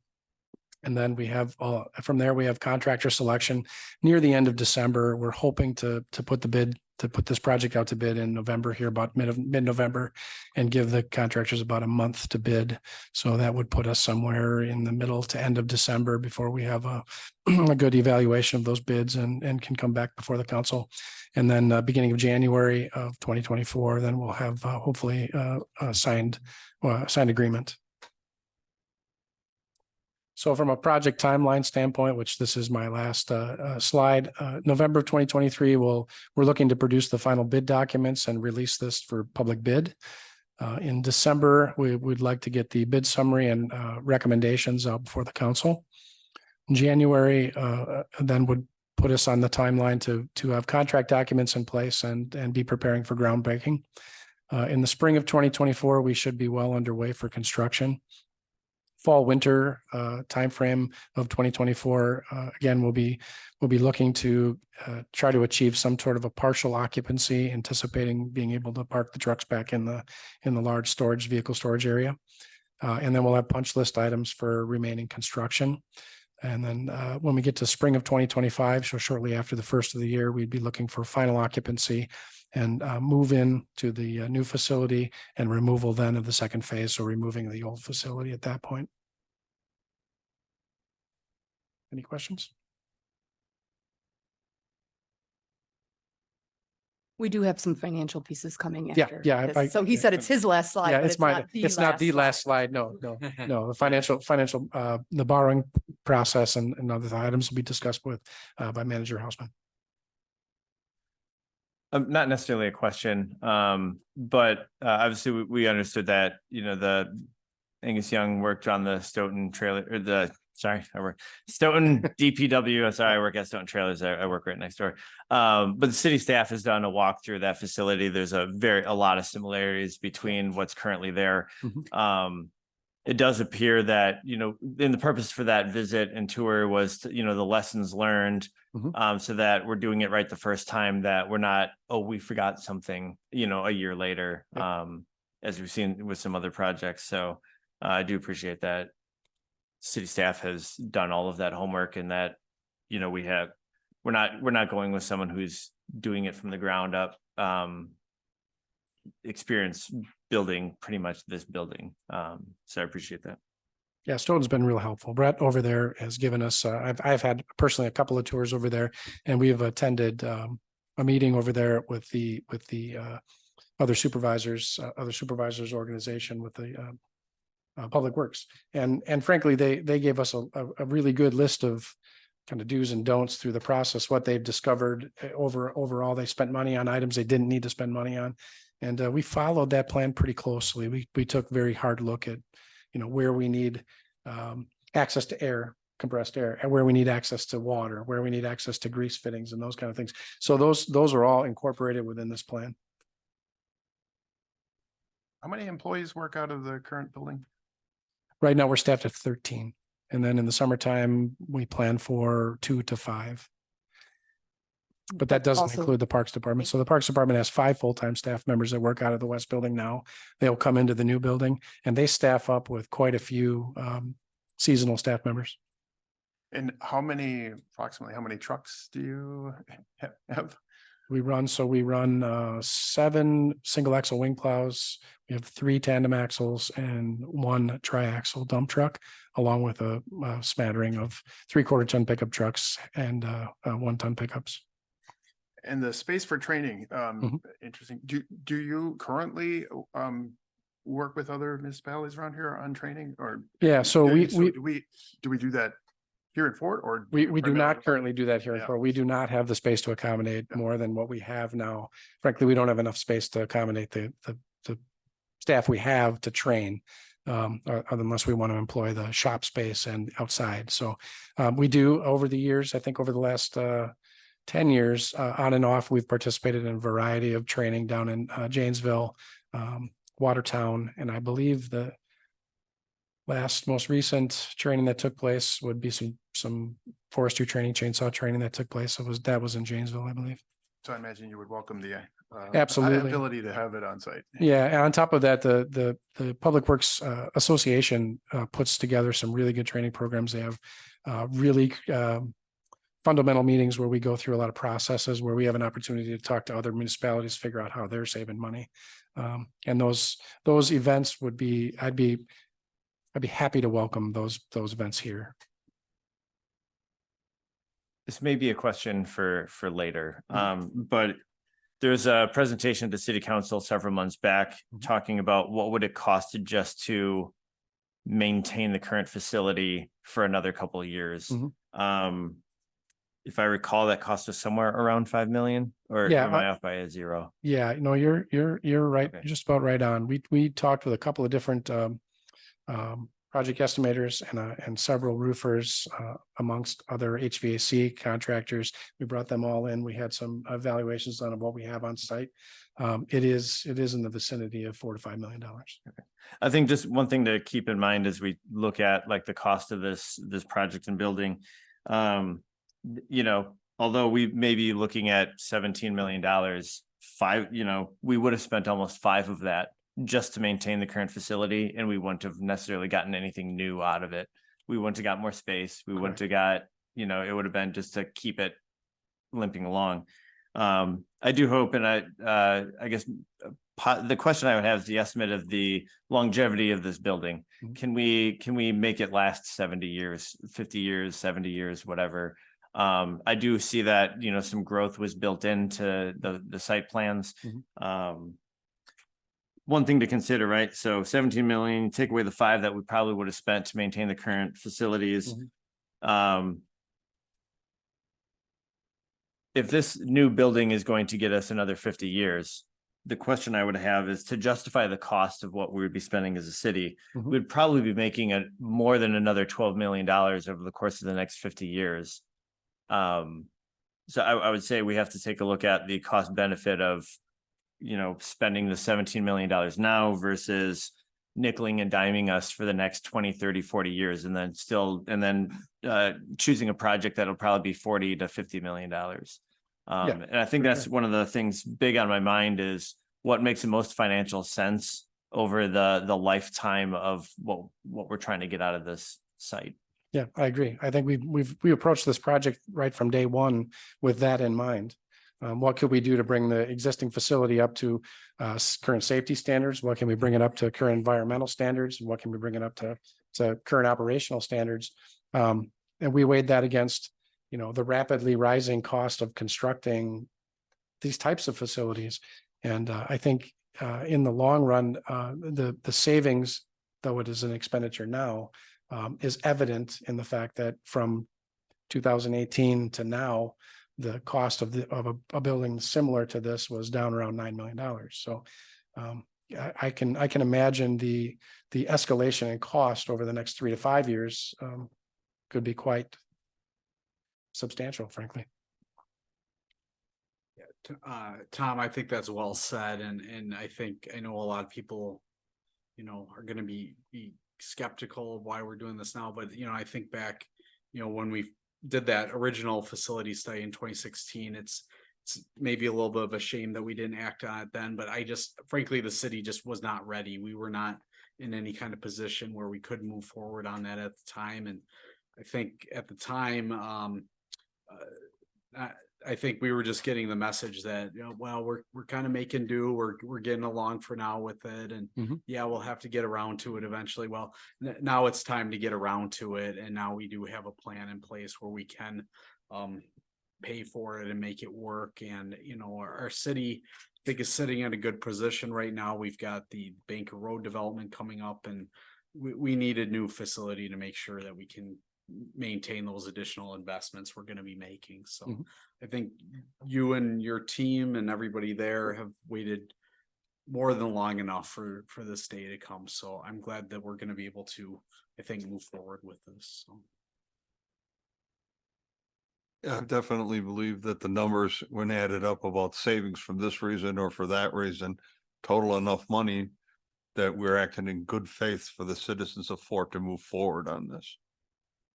And then we have from there, we have contractor selection near the end of December. We're hoping to put this project out to bid in November here, about mid-November, and give the contractors about a month to bid. So that would put us somewhere in the middle to end of December before we have a good evaluation of those bids and can come back before the council. And then beginning of January of 2024, then we'll have hopefully a signed agreement. So from a project timeline standpoint, which this is my last slide, November of 2023, we're looking to produce the final bid documents and release this for public bid. In December, we would like to get the bid summary and recommendations out before the council. In January then would put us on the timeline to have contract documents in place and be preparing for groundbreaking. In the spring of 2024, we should be well underway for construction. Fall winter timeframe of 2024, again, we'll be looking to try to achieve some sort of a partial occupancy, anticipating being able to park the trucks back in the large vehicle storage area. And then we'll have punch list items for remaining construction. And then when we get to spring of 2025, so shortly after the first of the year, we'd be looking for final occupancy and move in to the new facility and removal then of the second phase. So removing the old facility at that point. Any questions? We do have some financial pieces coming Yeah, after. yeah, this. So he said it's his last slide. Yeah, but it's not the last slide. No. The financial, the borrowing process and other items will be discussed with by Manager Hausman. Not necessarily a question, but obviously we understood that, the Angus Young worked on the Stoughton trailer or Stoughton DPW. I'm sorry, I work at Stoughton Trailers. I work right next door. But the city staff has done a walkthrough of that facility. There's a lot of similarities between what's currently there. Mm-hmm. It does appear that, and the purpose for that visit and tour was, the lessons learned, mm-hmm. So that we're doing it right the first time, that we're not, we forgot something, a year later, yep. As we've seen with some other projects. So I do appreciate that city staff has done all of that homework, and that, we're not going with someone who's doing it from the ground up. experience building pretty much this building. So I appreciate that. Yeah, Stoughton's been real helpful. Brett over there has given us, I've had personally a couple of tours over there, and we have attended a meeting over there with the other supervisors organization with the Public Works. And frankly, they gave us a really good list of kind of do's and don'ts through the process, what they've discovered overall. They spent money on items they didn't need to spend money on. And we followed that plan pretty closely. We took a very hard look at, where we need access to air, compressed air, and where we need access to water, where we need access to grease fittings and those kind of things. So those are all incorporated within this plan. How many employees work out of the current building? Right now, we're staffed at 13. And then in the summertime, we plan for 2 to 5. But that doesn't Also- include the Parks Department. So the Parks Department has 5 full-time staff members that work out of the West Building now. They'll come into the new building, and they staff up with quite a few seasonal staff members. And approximately how many trucks do you have? We run 7 single axle wing plows. We have 3 tandem axles and 1 triaxle dump truck, along with a smattering of 3/4 ton pickup trucks and 1 ton pickups. And the space for training, interesting. Do you currently work with other municipalities around here on training, or? Yeah, so we do we do that here in Fort, or? we do primarily- not currently do that here in Yeah. Fort. We do not have the space to accommodate more than what we have now. Frankly, we don't have enough space to accommodate the staff we have to train. Unless we want to employ the shop space and outside. So we do over the years, I think over the last 10 years, on and off, we've participated in a variety of training down in Janesville, Watertown, and I believe the most recent training that took place would be some forestry training, chainsaw training that took place. That was in Janesville, I believe. So I imagine you would welcome the Absolutely. ability to have it on site. Yeah, and on top of that, the Public Works Association puts together some really good training programs. They have really fundamental meetings where we go through a lot of processes, where we have an opportunity to talk to other municipalities, figure out how they're saving money. And those events would be, I'd be happy to welcome those events here. This may be a question for later, but there's a presentation at the city council several months back talking about what would it cost to maintain the current facility for another couple of years. If I recall, that cost us somewhere around 5 million, or Yeah, am I off by a 0? Yeah, no, you're right. Okay. You're just about right on. We talked with a couple of different project estimators and several roofers amongst other HVAC contractors. We brought them all in. We had some evaluations done of what we have on site. It is in the vicinity of $4 to $5 million. I think just one thing to keep in mind as we look at like the cost of this project and building, although we may be looking at $17 million, we would have spent almost 5 of that just to maintain the current facility, and we wouldn't have necessarily gotten anything new out of it. We wouldn't have got more space. We wouldn't have got, it would have been just to keep it limping along. I do hope, and I guess the question I would have is the estimate of the longevity of this building. Can we make it last 70 years, 50 years, 70 years, whatever? I do see that, some growth was built into the site plans. One thing to consider, right? So 17 million, take away the 5 that we probably would have spent to maintain the current facilities. If this new building is going to get us another 50 years, the question I would have is to justify the cost of what we would be spending as a city, we'd probably be making more than another $12 million over the course of the next 50 years. So I would say we have to take a look at the cost benefit of, spending the $17 million now versus nickeling and diming us for the next 20, 30, 40 years, and then choosing a project that'll probably be $40 to $50 million. And I think that's one of the things big on my mind is what makes the most financial sense over the lifetime of what we're trying to get out of this site. Yeah, I agree. I think we approached this project right from day one with that in mind. What could we do to bring the existing facility up to current safety standards? What can we bring it up to current environmental standards? What can we bring it up to current operational standards? And we weighed that against, the rapidly rising cost of constructing these types of facilities. And I think in the long run, the savings, though it is an expenditure now, is evident in the fact that from 2018 to now, the cost of a building similar to this was down around $9 million. So I can imagine the escalation in cost over the next 3 to 5 years could be quite substantial, frankly. Tom, I think that's well said, and I know a lot of people, are gonna be skeptical of why we're doing this now, but I think back, when we did that original facility study in 2016, it's maybe a little bit of a shame that we didn't act on it then, but frankly, the city just was not ready. We were not in any kind of position where we could move forward on that at the time, and I think at the time, I think we were just getting the message that, well, we're kind of making do, we're getting along for now with it. And yeah, we'll have to get around to it eventually. Well, now it's time to get around to it. And now we do have a plan in place where we can pay for it and make it work. And, our city, I think, is sitting in a good position right now. We've got the Banker Road development coming up, and we need a new facility to make sure that we can maintain those additional investments we're going to be making. So I think you and your team and everybody there have waited more than long enough for this day to come. So I'm glad that we're going to be able to, I think, move forward with this. So. Yeah, I definitely believe that the numbers, when added up about savings from this reason or for that reason, total enough money that we're acting in good faith for the citizens of Fort to move forward on this.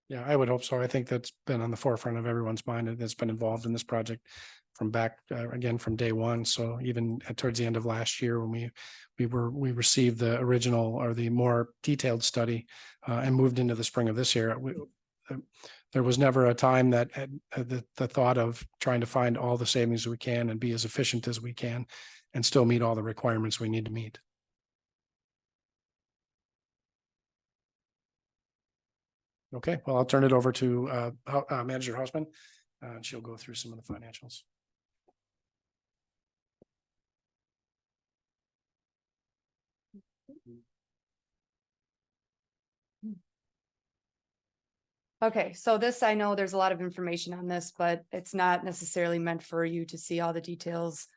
Yeah, I would hope so. I think that's been on the forefront of everyone's mind that's been involved in this project from back again from day one. So even towards the end of last year, when we received the original or the more detailed study and moved into the spring of this year, there was never a time that the thought of trying to find all the savings we can and be as efficient as we can and still meet all the requirements we need to meet. Okay, well, I'll turn it over to Manager Hausman. And she'll go through some of the financials. Okay, so this, I know there's a lot of information on this, but it's not necessarily meant for you to see all the details.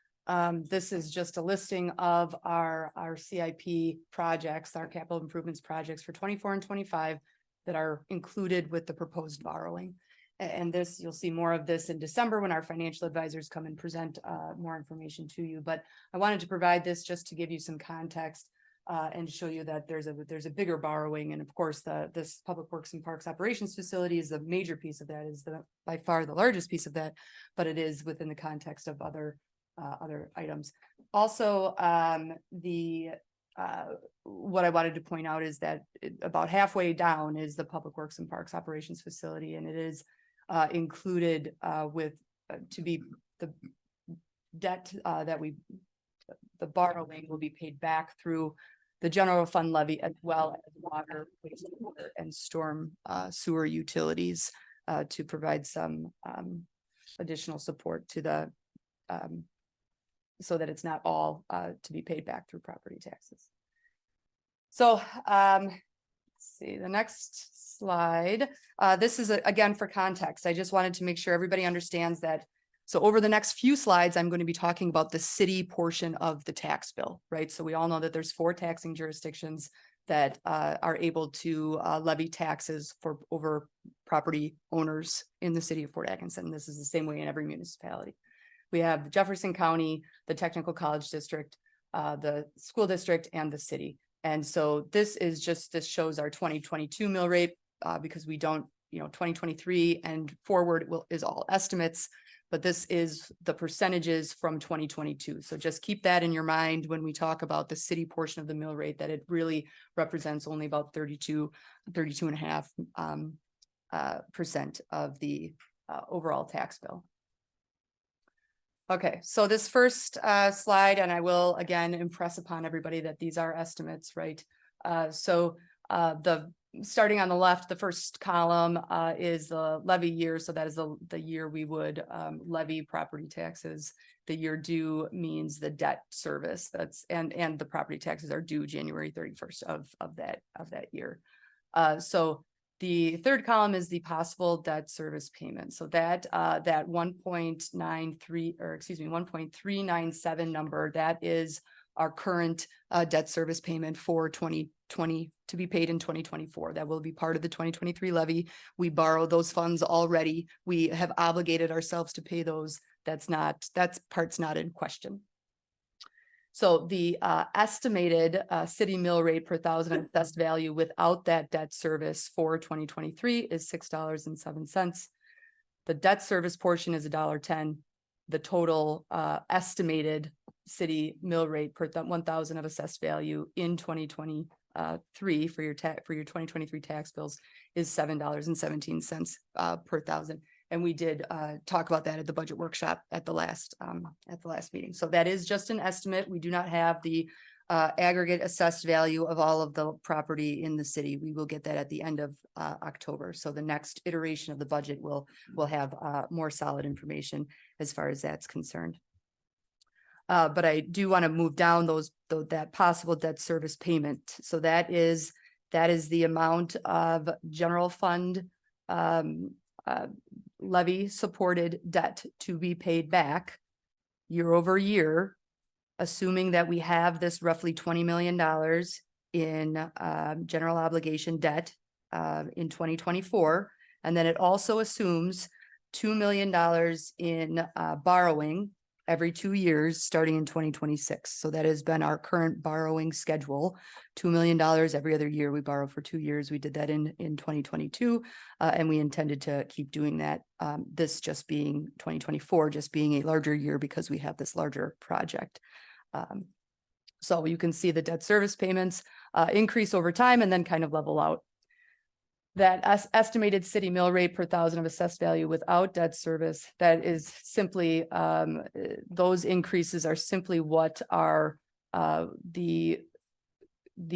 This is just a listing of our CIP projects, our capital improvements projects for 24 and 25 that are included with the proposed borrowing. And this, you'll see more of this in December when our financial advisors come and present more information to you. But I wanted to provide this just to give you some context and show you that there's a bigger borrowing. And of course, this Public Works and Parks Operations Facility is a major piece of that, is by far the largest piece of that, but it is within the context of other items. Also, what I wanted to point out is that about halfway down is the Public Works and Parks Operations Facility, and it is included with to be the debt the borrowing will be paid back through the general fund levy as well as water, wastewater, and storm sewer utilities to provide some additional support to the so that it's not all to be paid back through property taxes. So let's see the next slide. This is again for context. I just wanted to make sure everybody understands that. So over the next few slides, I'm going to be talking about the city portion of the tax bill, right? So we all know that there's 4 taxing jurisdictions that are able to levy taxes for over property owners in the city of Fort Atkinson. This is the same way in every municipality. We have Jefferson County, the Technical College District, the school district, and the city. And so this shows our 2022 mill rate because we don't, 2023 and forward is all estimates, but this is the percentages from 2022. So just keep that in your mind when we talk about the city portion of the mill rate, that it really represents only about 32.5% of the overall tax bill. Okay, so this first slide, and I will again impress upon everybody that these are estimates, right? Starting on the left, the first column is the levy year, so that is the year we would levy property taxes. The year due means the debt service, and the property taxes are due January 31st of that year. So the third column is the possible debt service payment. So that 1.397 number, that is our current debt service payment for 2020 to be paid in 2024. That will be part of the 2023 levy. We borrow those funds already. We have obligated ourselves to pay those. That part's not in question. So the estimated city mill rate per thousand assessed value without that debt service for 2023 is $6.07. The debt service portion is $1.10. The total estimated city mill rate per 1,000 of assessed value in 2023 for your 2023 tax bills is $7.17 per thousand. And we did talk about that at the budget workshop at the last meeting. So that is just an estimate. We do not have the aggregate assessed value of all of the property in the city. We will get that at the end of October. So the next iteration of the budget will have more solid information as far as that's concerned. But I do want to move down that possible debt service payment. So that is the amount of general fund levy supported debt to be paid back year over year, assuming that we have this roughly $20 million in general obligation debt in 2024. And then it also assumes $2 million in borrowing every 2 years, starting in 2026. So that has been our current borrowing schedule, $2 million every other year. We borrow for 2 years. We did that in 2022, and we intended to keep doing that. This just being 2024, just being a larger year because we have this larger project. So you can see the debt service payments increase over time and then kind of level out. That estimated city mill rate per thousand of assessed value without debt service, that is simply, those increases are simply what are the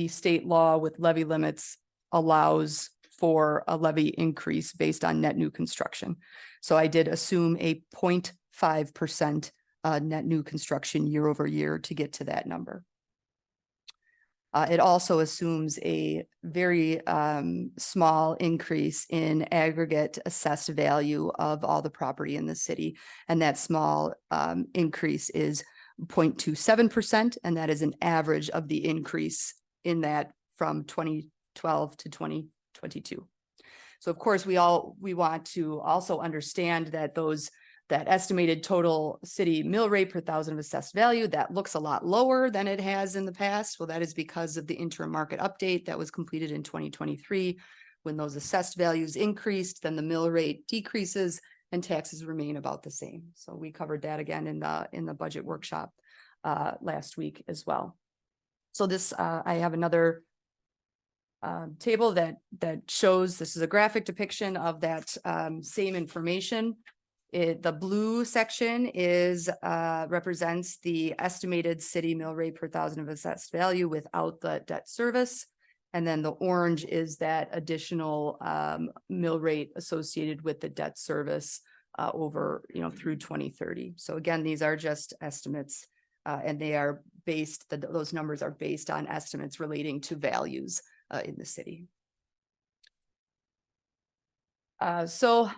state law with levy limits allows for a levy increase based on net new construction. So I did assume a 0.5% net new construction year over year to get to that number. It also assumes a very small increase in aggregate assessed value of all the property in the city. And that small increase is 0.27%. And that is an average of the increase in that from 2012 to 2022. So of course, we want to also understand that that estimated total city mill rate per thousand of assessed value, that looks a lot lower than it has in the past. Well, that is because of the interim market update that was completed in 2023. When those assessed values increased, then the mill rate decreases and taxes remain about the same. So we covered that again in the budget workshop last week as well. So this, I have another table that shows, this is a graphic depiction of that same information. The blue section represents the estimated city mill rate per thousand of assessed value without the debt service. And then the orange is that additional mill rate associated with the debt service over, through 2030. So again, these are just estimates and they are those numbers are based on estimates relating to values in the city. So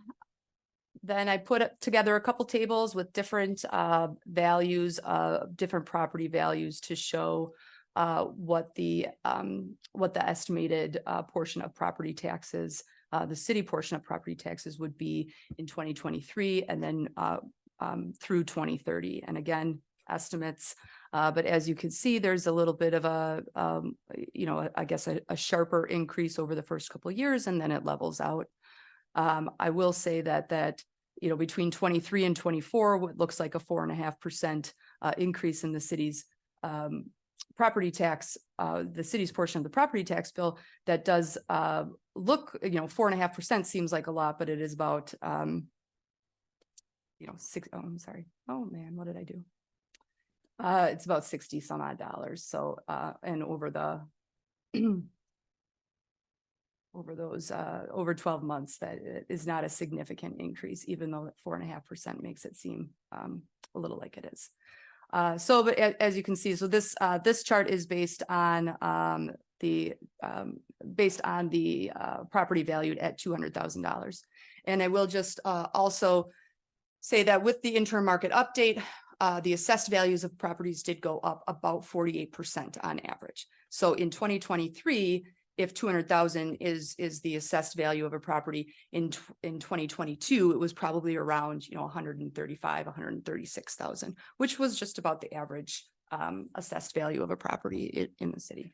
then I put together a couple tables with different values, different property values to show what the estimated portion of property taxes, the city portion of property taxes would be in 2023 and then through 2030. And again, estimates. But as you can see, there's a little bit of I guess a sharper increase over the first couple of years, and then it levels out. I will say that between 23 and 24, what looks like a 4.5% increase in the city's property tax, the city's portion of the property tax bill, that does look, 4.5% seems like a lot, but it is about I'm sorry. Oh, man, what did I do? It's about 60 some odd dollars. So, and over the over 12 months, that is not a significant increase, even though that 4.5% makes it seem a little like it is. But as you can see, so this chart is based on the property valued at $200,000. And I will just also say that with the interim market update, the assessed values of properties did go up about 48% on average. So in 2023, if 200,000 is the assessed value of a property, in 2022, it was probably around 135, 136,000, which was just about the average assessed value of a property in the city.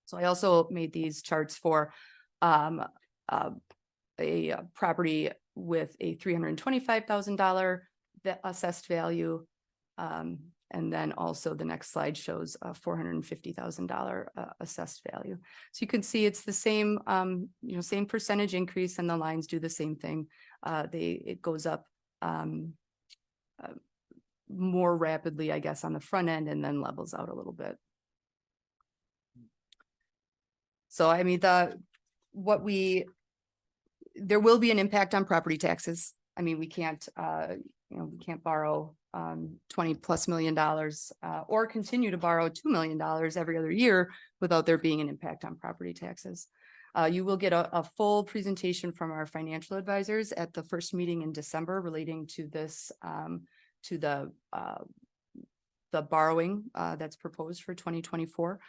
So I also made these charts for a property with a $325,000 assessed value. And then also the next slide shows a $450,000 assessed value. So you can see it's the same, same percentage increase, and the lines do the same thing. It goes up more rapidly, I guess, on the front end, and then levels out a little bit. So I mean, there will be an impact on property taxes. I mean, we can't borrow $20+ million or continue to borrow $2 million every other year without there being an impact on property taxes. You will get a full presentation from our financial advisors at the first meeting in December relating to this, to the borrowing that's proposed for 2024.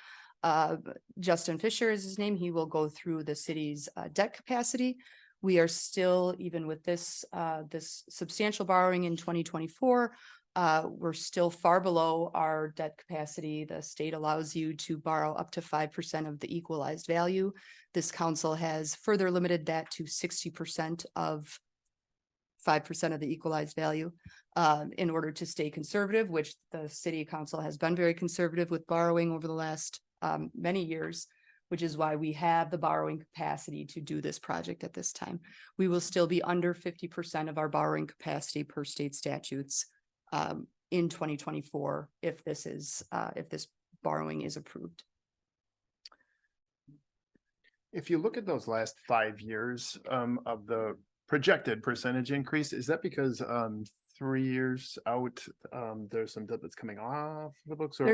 Justin Fisher is his name. He will go through the city's debt capacity. We are still, even with this substantial borrowing in 2024, we're still far below our debt capacity. The state allows you to borrow up to 5% of the equalized value. This council has further limited that to 60% of 5% of the equalized value in order to stay conservative, which the city council has been very conservative with borrowing over the last many years, which is why we have the borrowing capacity to do this project at this time. We will still be under 50% of our borrowing capacity per state statutes in 2024 if this borrowing is approved. If you look at those last 5 years of the projected percentage increase, is that because 3 years out, there's some debt that's coming off the books? Or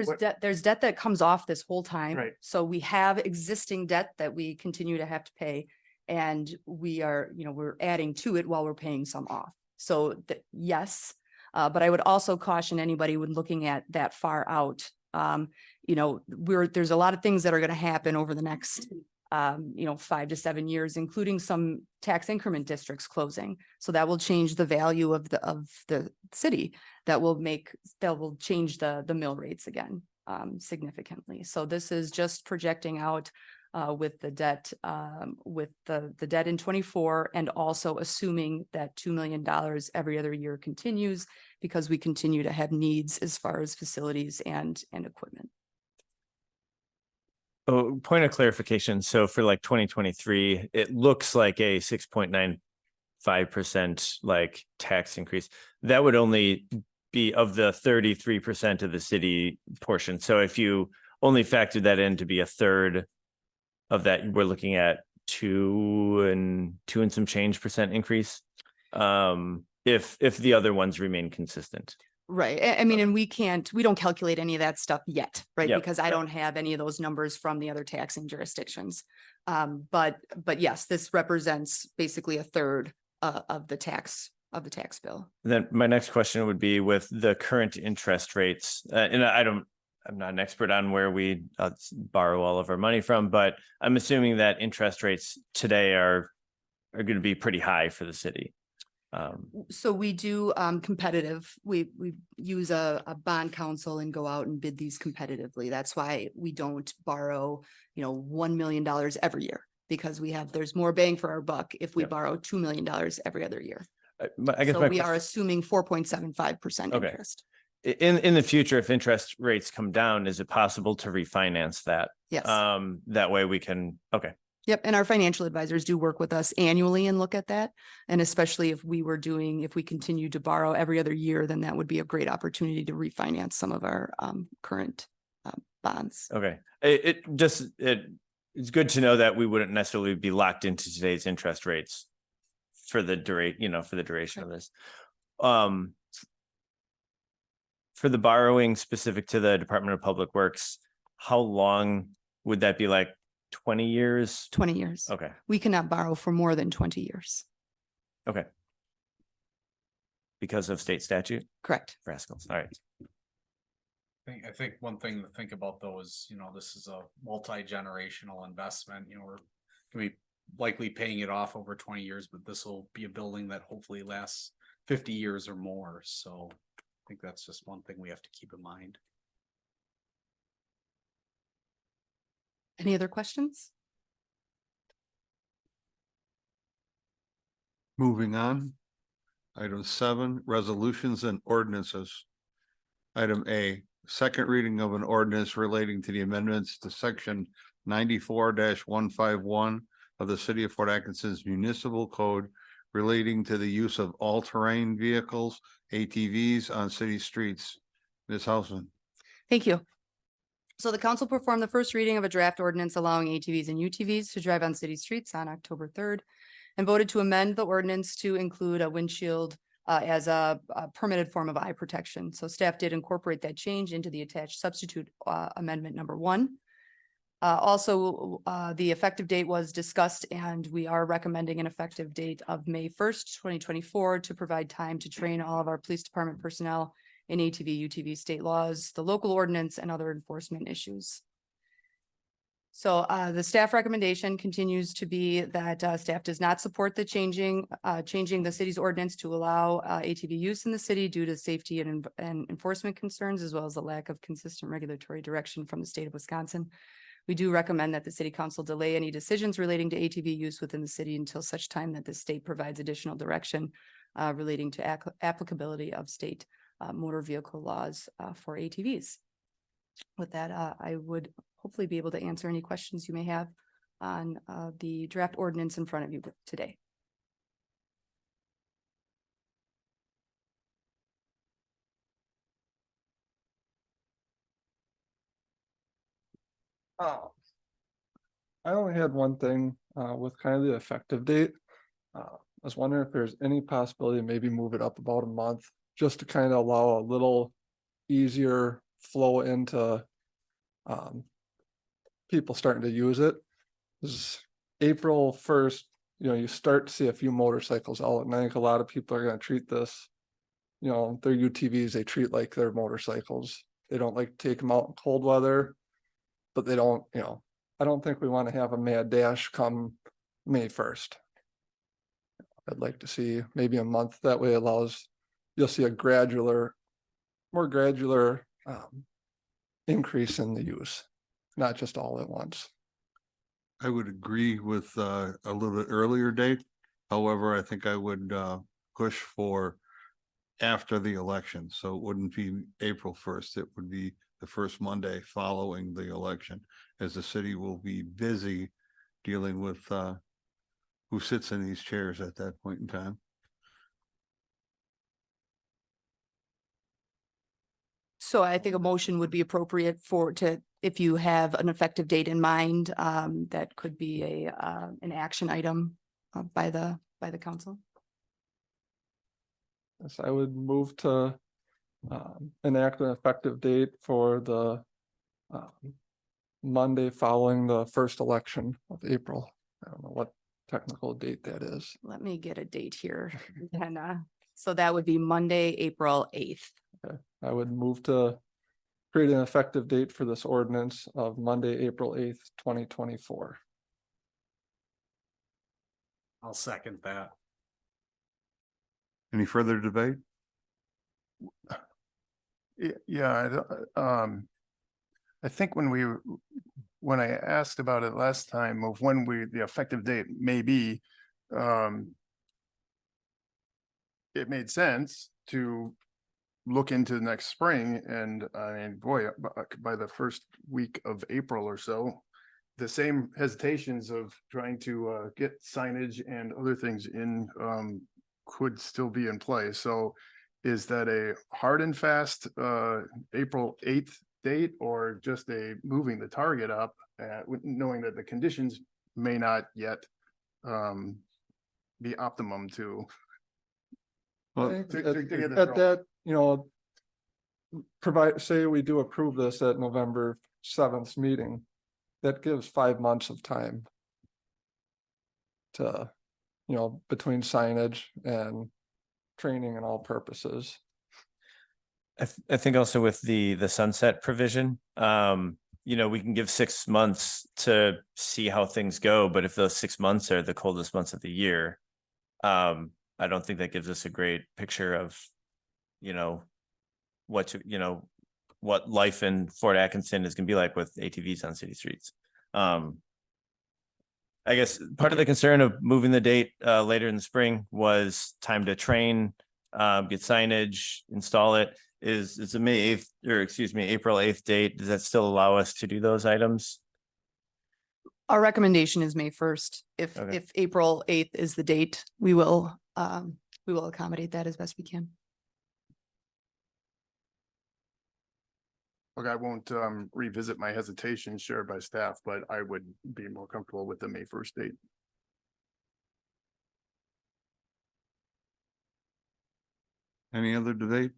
There's debt that comes off this whole time. Right. So we have existing debt that we continue to have to pay, and we're adding to it while we're paying some off. So yes, but I would also caution anybody when looking at that far out. There's a lot of things that are going to happen over the next 5 to 7 years, including some tax increment districts closing. So that will change the value of the city. That will change the mill rates again significantly. So this is just projecting out with the debt the debt in 24, and also assuming that $2 million every other year continues, because we continue to have needs as far as facilities and equipment. Oh, point of clarification. So for like 2023, it looks like a 6.95% like tax increase. That would only be of the 33% of the city portion. So if you only factor that in to be a third of that, we're looking at 2 and some change percent increase. If the other ones remain consistent. Right. I mean, and we don't calculate any of that stuff yet, right? Yep. Because I don't have any of those numbers from the other taxing jurisdictions. But yes, this represents basically a third of the tax bill. Then my next question would be, with the current interest rates, and I'm not an expert on where we borrow all of our money from, but I'm assuming that interest rates today are going to be pretty high for the city. So we do competitive. We use a bond council and go out and bid these competitively. That's why we don't borrow, $1 million every year, because there's more bang for our buck if we borrow $2 million every other year. I guess so we are assuming 4.75% Okay. interest. In the future, if interest rates come down, is it possible to refinance that? Yes. That way we can, okay. Yep, and our financial advisors do work with us annually and look at that. And especially if we continue to borrow every other year, then that would be a great opportunity to refinance some of our current bonds. Okay, it's good to know that we wouldn't necessarily be locked into today's interest rates for the duration of this. For the borrowing specific to the Department of Public Works, how long would that be, like 20 years? 20 years. Okay, We cannot borrow for more than 20 years. okay. Because of state statute? Correct. Rascals, all right. I think one thing to think about though is, this is a multi-generational investment, we're gonna be likely paying it off over 20 years, but this will be a building that hopefully lasts 50 years or more. So I think that's just one thing we have to keep in mind. Any other questions? Moving on. Item 7, resolutions and ordinances. Item A, second reading of an ordinance relating to the amendments to section 94-151 of the City of Fort Atkinson's Municipal Code relating to the use of all-terrain vehicles, ATVs on city streets. Ms. Hausman. Thank you. So the council performed the first reading of a draft ordinance allowing ATVs and UTVs to drive on city streets on October 3rd and voted to amend the ordinance to include a windshield as a permitted form of eye protection. So staff did incorporate that change into the attached substitute amendment number 1. Also, the effective date was discussed and we are recommending an effective date of May 1st, 2024 to provide time to train all of our police department personnel in ATV, UTV state laws, the local ordinance and other enforcement issues. So the staff recommendation continues to be that staff does not support the changing the city's ordinance to allow ATV use in the city due to safety and enforcement concerns, as well as the lack of consistent regulatory direction from the state of Wisconsin. We do recommend that the city council delay any decisions relating to ATV use within the city until such time that the state provides additional direction relating to applicability of state motor vehicle laws for ATVs. With that, I would hopefully be able to answer any questions you may have on the draft ordinance in front of you today. Oh. I only had one thing with kind of the effective date. I was wondering if there's any possibility to maybe move it up about a month, just to kind of allow a little easier flow into people starting to use it. This is April 1st, you start to see a few motorcycles out, and I think a lot of people are going to treat this, their UTVs, they treat like their motorcycles. They don't like to take them out in cold weather, but they don't, I don't think we want to have a mad dash come May 1st. I'd like to see maybe a month. That way allows, you'll see a more gradual increase in the use, not just all at once. I would agree with a little bit earlier date. However, I think I would push for after the election. So it wouldn't be April 1st. It would be the first Monday following the election, as the city will be busy dealing with who sits in these chairs at that point in time. So I think a motion would be appropriate if you have an effective date in mind, that could be an action item by the council. Yes, I would move to enact an effective date for the Monday following the first election of April. I don't know what technical date that is. Let me get a date here. And so that would be Monday, April 8th. Okay. I would move to create an effective date for this ordinance of Monday, April 8th, 2024. I'll second that. Any further debate? Yeah, I think when I asked about it last time of when the effective date may be, it made sense to look into the next spring, and I mean, boy, by the first week of April or so, the same hesitations of trying to get signage and other things in could still be in play. So is that a hard and fast April 8th date, or just a moving the target up, knowing that the conditions may not yet be optimum to Well, I think to get this At rolling. that, provide, say we do approve this at November 7th meeting, that gives 5 months of time to, between signage and training and all purposes. I think also with the sunset provision, we can give 6 months to see how things go, but if those 6 months are the coldest months of the year, I don't think that gives us a great picture of, what life in Fort Atkinson is gonna be like with ATVs on city streets. I guess part of the concern of moving the date later in the spring was time to train, get signage, install it. Is a May 8th, or excuse me, April 8th date? Does that still allow us to do those items? Our recommendation is May 1st. Okay. If April 8th is the date, we will accommodate that as best we can. Look, I won't revisit my hesitation shared by staff, but I would be more comfortable with the May 1st date. Any other debate?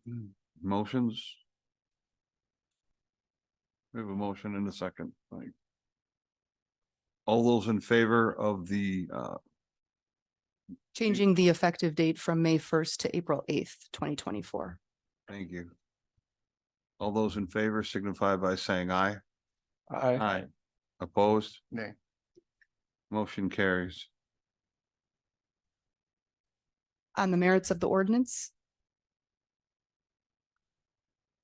Motions? We have a motion and a second. Like, all those in favor of the Changing the effective date from May 1st to April 8th, 2024. thank you. All those in favor signify by saying aye. I Opposed? Nay. Motion carries. On the merits of the ordinance,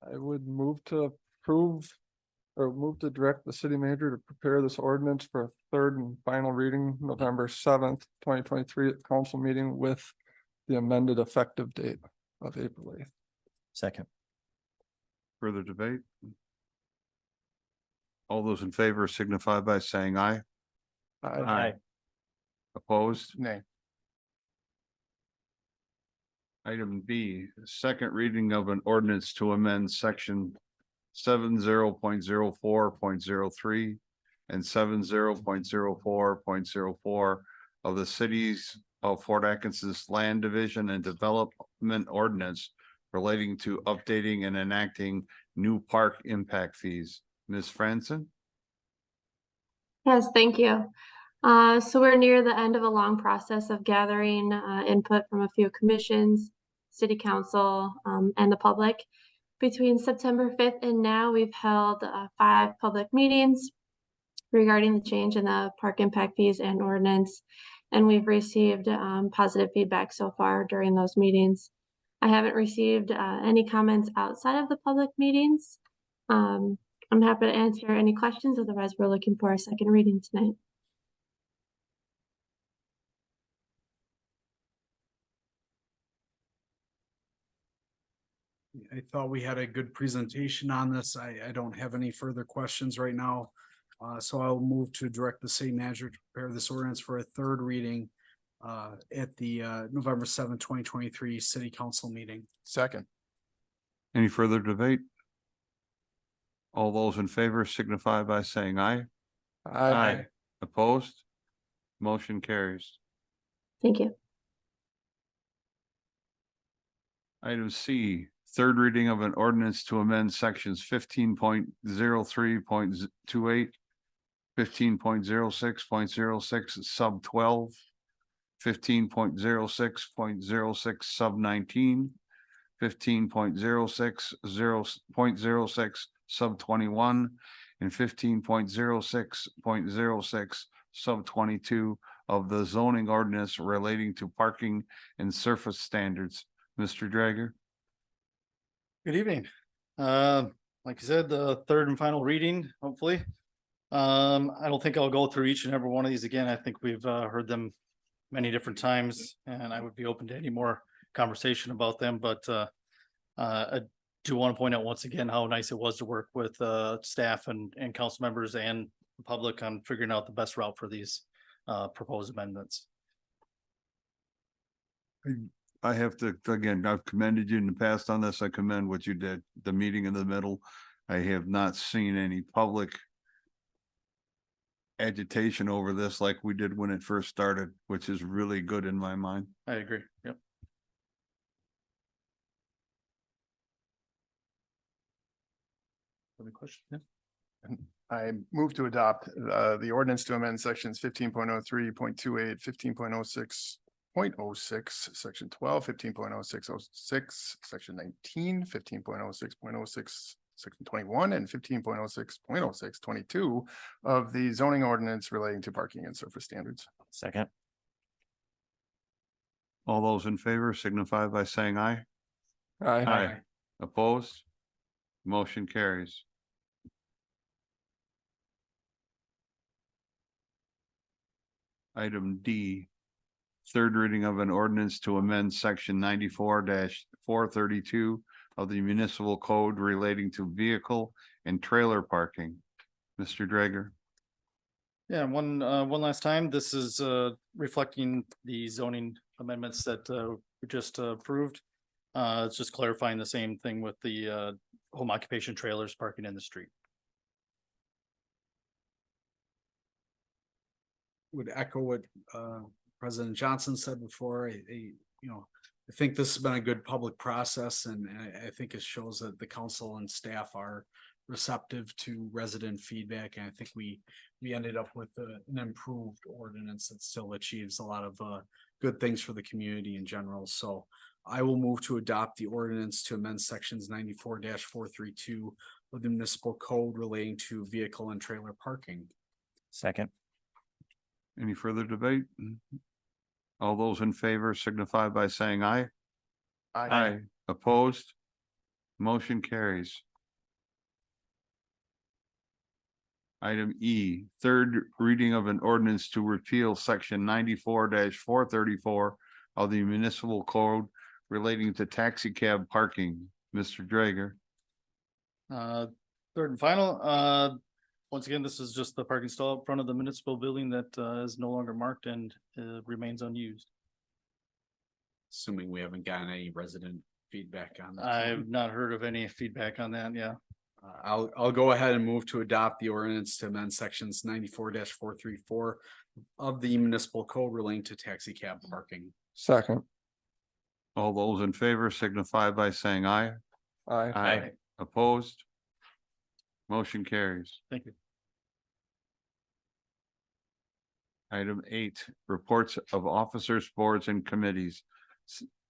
would move to approve or move to direct the city manager to prepare this ordinance for a third and final reading November 7th, 2023 at the council meeting with the amended effective date of April 8th. Second. Further debate? All those in favor signify by saying aye. Aye. Opposed? Nay. Item B, second reading of an ordinance to amend section 70.04.03 and 70.04.04 of the cities of Fort Atkinson's Land Division and Development Ordinance relating to updating and enacting new park impact fees. Ms. Franson? Yes, thank you. So we're near the end of a long process of gathering input from a few commissions, city council, and the public. Between September 5th and now, we've held 5 public meetings regarding the change in the park impact fees and ordinance, and we've received positive feedback so far during those meetings. I haven't received any comments outside of the public meetings. I'm happy to answer any questions, otherwise we're looking for a second reading tonight. I thought we had a good presentation on this. I don't have any further questions right now. So I'll move to direct the city manager to prepare this ordinance for a third reading at the November 7th, 2023 city council meeting. Second. Any further debate? All those in favor signify by saying aye. Opposed? Motion carries. Thank you. Item C, third reading of an ordinance to amend sections 15.03.28, 15.06.06 sub 12, 15.06.06 sub 19, 15.06.06 sub 21, and 15.06.06 sub 22 of the zoning ordinance relating to parking and surface standards. Mr. Drager? Good evening. Like you said, the third and final reading, hopefully. I don't think I'll go through each and every one of these again. I think we've heard them many different times, and I would be open to any more conversation about them, but I do want to point out once again how nice it was to work with staff and council members and the public on figuring out the best route for these proposed amendments. I have to, again, I've commended you in the past on this. I commend what you did, the meeting in the middle. I have not seen any public agitation over this like we did when it first started, which is really good in my mind. I agree. Yep. Any questions? Yeah. I move to adopt the ordinance to amend sections 15.03.28, 15.06.06, section 12, 15.06.06, section 19, 15.06.06, section 21, and 15.06.06.22 of the zoning ordinance relating to parking and surface standards. Second. All those in favor signify by saying aye. Aye. Opposed? Motion carries. Item D, third reading of an ordinance to amend section 94-432 of the municipal code relating to vehicle and trailer parking. Mr. Drager. Yeah, one last time, this is reflecting the zoning amendments that we just approved. It's just clarifying the same thing with the home occupation trailers parking in the street. Would echo what President Johnson said before. I think this has been a good public process, and I think it shows that the council and staff are receptive to resident feedback. And I think we ended up with an improved ordinance that still achieves a lot of good things for the community in general. So I will move to adopt the ordinance to amend sections 94-432 of the municipal code relating to vehicle and trailer parking. Second. Any further debate? All those in favor signify by saying aye. Aye. Opposed? Motion carries. Item E, third reading of an ordinance to repeal section 94-434 of the municipal code relating to taxi cab parking. Mr. Drager. Third and final, once again, this is just the parking stall up front of the municipal building that is no longer marked and remains unused. Assuming we haven't gotten any resident feedback on that. I've not heard of any feedback on that. Yeah. I'll go ahead and move to adopt the ordinance to amend sections 94-434 of the municipal code relating to taxi cab parking. Second. All those in favor signify by saying aye. Aye. Opposed? Motion carries. Thank you. Item 8, reports of officers, boards, and committees.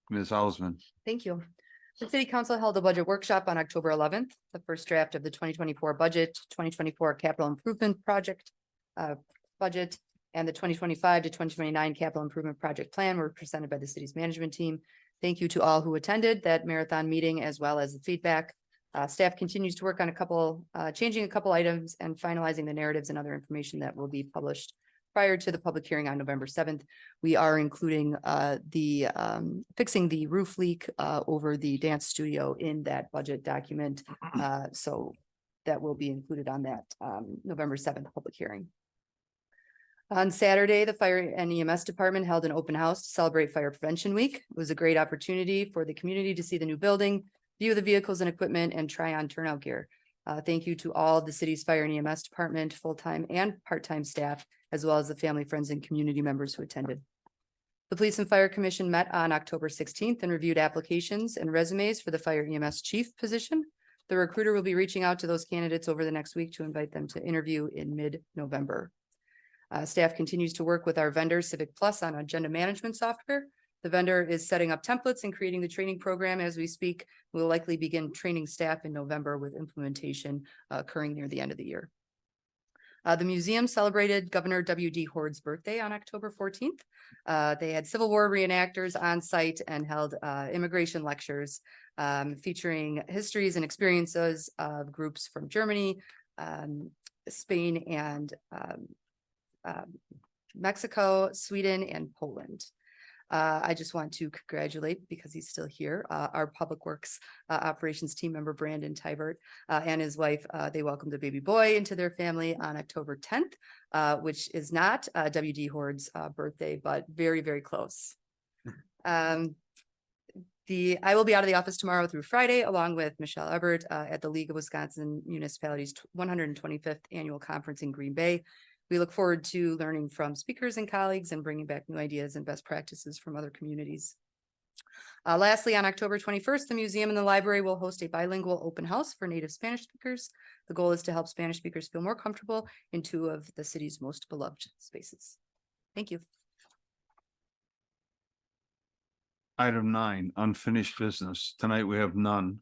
Ms. Hausman. Thank you. The city council held a budget workshop on October 11th. The first draft of the 2024 budget, 2024 capital improvement project budget, and the 2025 to 2029 capital improvement project plan were presented by the city's management team. Thank you to all who attended that marathon meeting, as well as the feedback. Staff continues to work on changing a couple items and finalizing the narratives and other information that will be published prior to the public hearing on November 7th. We are including fixing the roof leak over the dance studio in that budget document. So that will be included on that November 7th public hearing. On Saturday, the fire and EMS department held an open house to celebrate Fire Prevention Week. It was a great opportunity for the community to see the new building, view the vehicles and equipment, and try on turnout gear. Thank you to all the city's fire and EMS department, full-time and part-time staff, as well as the family, friends, and community members who attended. The Police and Fire Commission met on October 16th and reviewed applications and resumes for the fire EMS chief position. The recruiter will be reaching out to those candidates over the next week to invite them to interview in mid-November. Staff continues to work with our vendor Civic Plus on agenda management software. The vendor is setting up templates and creating the training program as we speak. We'll likely begin training staff in November with implementation occurring near the end of the year. The museum celebrated Governor W.D. Horde's birthday on October 14th. They had Civil War reenactors on site and held immigration lectures featuring histories and experiences of groups from Germany, Spain, and Mexico, Sweden, and Poland. I just want to congratulate, because he's still here, our Public Works Operations team member Brandon Tybert and his wife. They welcomed a baby boy into their family on October 10th, which is not WD Horde's birthday, but very, very close. I will be out of the office tomorrow through Friday, along with Michelle Ebert at the League of Wisconsin Municipalities 125th Annual Conference in Green Bay. We look forward to learning from speakers and colleagues and bringing back new ideas and best practices from other communities. Lastly, on October 21st, the museum and the library will host a bilingual open house for native Spanish speakers. The goal is to help Spanish speakers feel more comfortable in two of the city's most beloved spaces. Thank you. Item 9, unfinished business. Tonight we have none.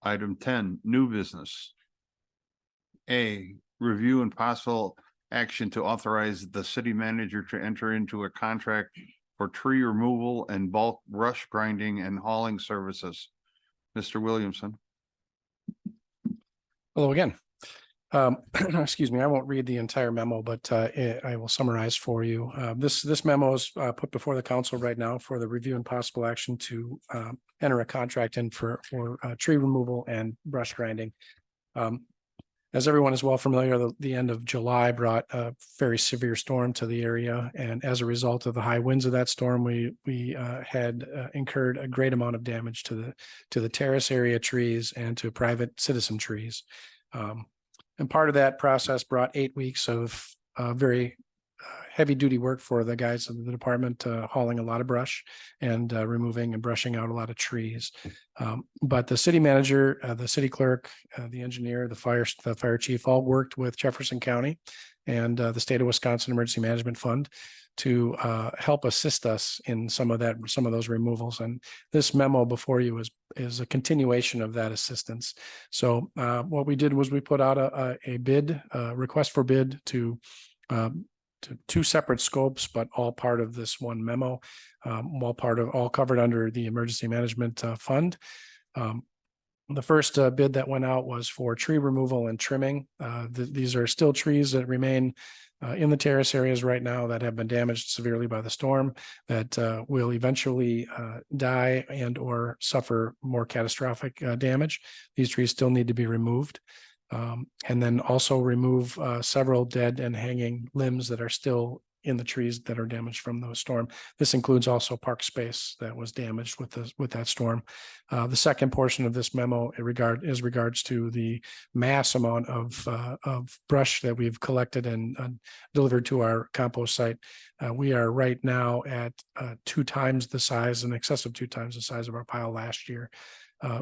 Item 10, new business. A, review and possible action to authorize the city manager to enter into a contract for tree removal and bulk brush grinding and hauling services. Mr. Williamson. Hello again. Excuse me, I won't read the entire memo, but I will summarize for you. This memo is put before the council right now for the review and possible action to enter a contract in for tree removal and brush grinding. As everyone is well familiar, the end of July brought a very severe storm to the area, and as a result of the high winds of that storm, we had incurred a great amount of damage to the terrace area trees and to private citizen trees. And part of that process brought 8 weeks of very heavy duty work for the guys in the department, hauling a lot of brush and removing and brushing out a lot of trees. But the city manager, the city clerk, the engineer, the fire chief all worked with Jefferson County and the state of Wisconsin Emergency Management Fund to help assist us in some of those removals. And this memo before you is a continuation of that assistance. So what we did was we put out a bid, request for bid to two separate scopes, but all part of this one memo, all covered under the Emergency Management Fund. The first bid that went out was for tree removal and trimming. These are still trees that remain in the terrace areas right now that have been damaged severely by the storm that will eventually die and or suffer more catastrophic damage. These trees still need to be removed. And then also remove several dead and hanging limbs that are still in the trees that are damaged from the storm. This includes also park space that was damaged with that storm. The second portion of this memo is regards to the mass amount of brush that we've collected and delivered to our compost site. We are right now at 2 times the size, in excess of 2 times the size of our pile last year.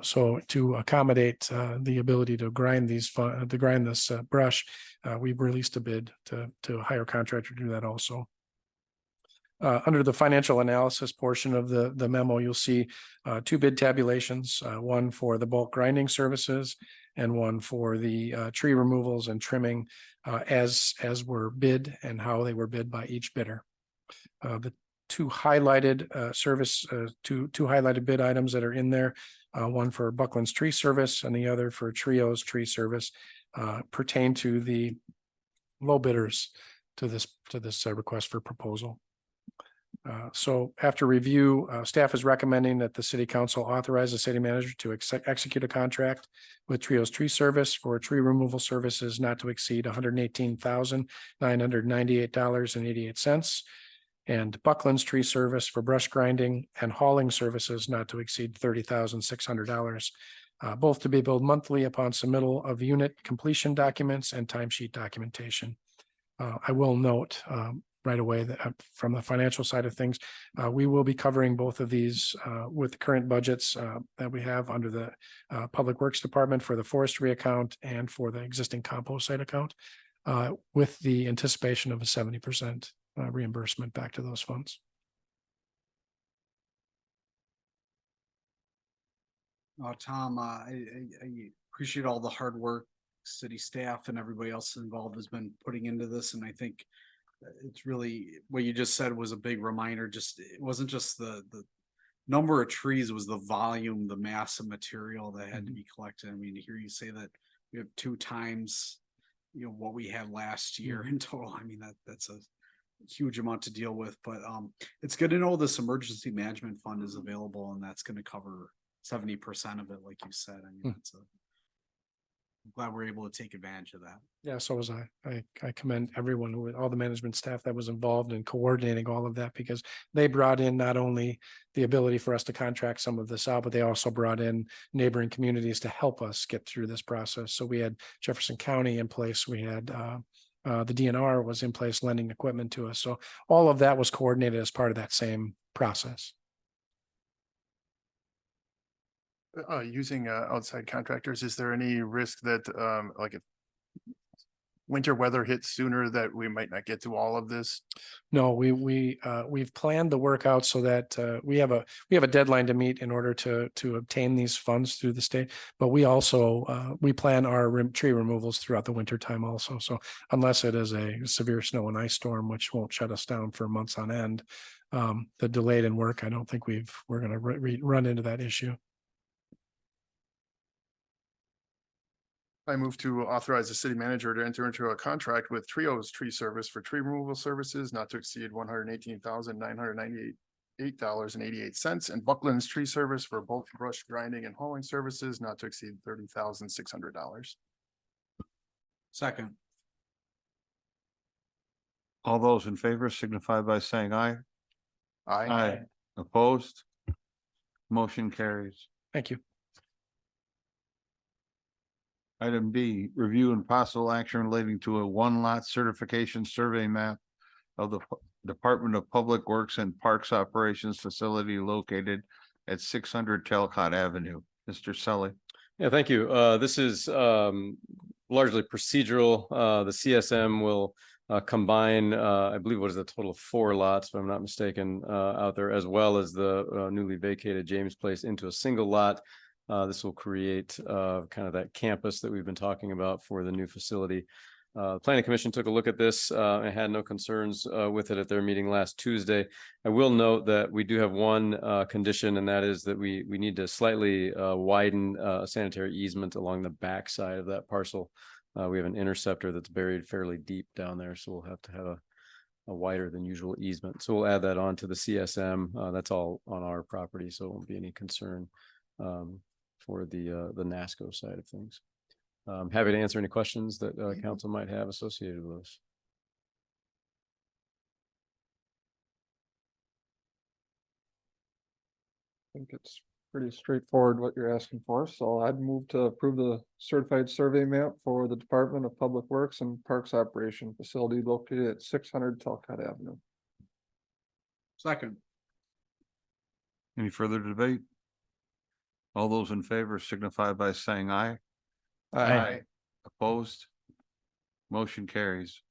So to accommodate the ability to grind this brush, we've released a bid to hire a contractor to do that also. Under the financial analysis portion of the memo, you'll see 2 bid tabulations, one for the bulk grinding services and one for the tree removals and trimming as were bid and how they were bid by each bidder. The 2 highlighted two highlighted bid items that are in there, one for Buckland's Tree Service and the other for Trio's Tree Service, pertain to the low bidders to this request for proposal. So after review, staff is recommending that the city council authorize the city manager to execute a contract with Trio's Tree Service for tree removal services not to exceed $118,998.88. And Buckland's Tree Service for brush grinding and hauling services not to exceed $30,600, both to be billed monthly upon submittal of unit completion documents and timesheet documentation. I will note right away that from the financial side of things, we will be covering both of these with the current budgets that we have under the Public Works Department for the forestry account and for the existing compost site account, with the anticipation of a 70% reimbursement back to those funds. Tom, I appreciate all the hard work city staff and everybody else involved has been putting into this. And I think it's really what you just said was a big reminder. Just it wasn't just the number of trees, it was the volume, the mass of material that had to be collected. I mean, to hear you say that we have 2 times, what we had last year in total. I mean, that's a huge amount to deal with, but it's good to know this emergency management fund is available and that's gonna cover 70% of it, like you said. I mean, I'm glad we're able to take advantage of that. Yeah, so was I. I commend everyone with all the management staff that was involved in coordinating all of that, because they brought in not only the ability for us to contract some of this out, but they also brought in neighboring communities to help us get through this process. So we had Jefferson County in place. We had the DNR was in place lending equipment to us. So all of that was coordinated as part of that same process. Using outside contractors, is there any risk that like if winter weather hits sooner that we might not get to all of this? No, we've planned the work out so that we have a deadline to meet in order to obtain these funds through the state. But we also we plan our tree removals throughout the winter time also. So unless it is a severe snow and ice storm, which won't shut us down for months on end, the delayed in work, I don't think we're going to run into that issue. I move to authorize the city manager to enter into a contract with Trio's Tree Service for tree removal services not to exceed $118,998.88 and Buckland's Tree Service for both brush grinding and hauling services not to exceed $30,600. Second. All those in favor signify by saying aye. Aye. Opposed? Motion carries. Thank you. Item B, review and possible action relating to a one-lot certification survey map of the Department of Public Works and Parks Operations facility located at 600 Talcott Avenue. Mr. Selly. Yeah, thank you. This is largely procedural. The CSM will combine, I believe, what is the total of 4 lots, if I'm not mistaken, out there, as well as the newly vacated James Place into a single lot. This will create kind of that campus that we've been talking about for the new facility. The Planning Commission took a look at this and had no concerns with it at their meeting last Tuesday. I will note that we do have one condition, and that is that we need to slightly widen a sanitary easement along the back side of that parcel. We have an interceptor that's buried fairly deep down there, so we'll have to have a wider than usual easement. So we'll add that on to the CSM. That's all on our property, so it won't be any concern for the NASCO side of things. Happy to answer any questions that council might have associated with this. I think it's pretty straightforward what you're asking for. So I'd move to approve the certified survey map for the Department of Public Works and Parks Operation facility located at 600 Talcott Avenue. Second. Any further debate? All those in favor signify by saying aye. Aye. Opposed? Motion carries.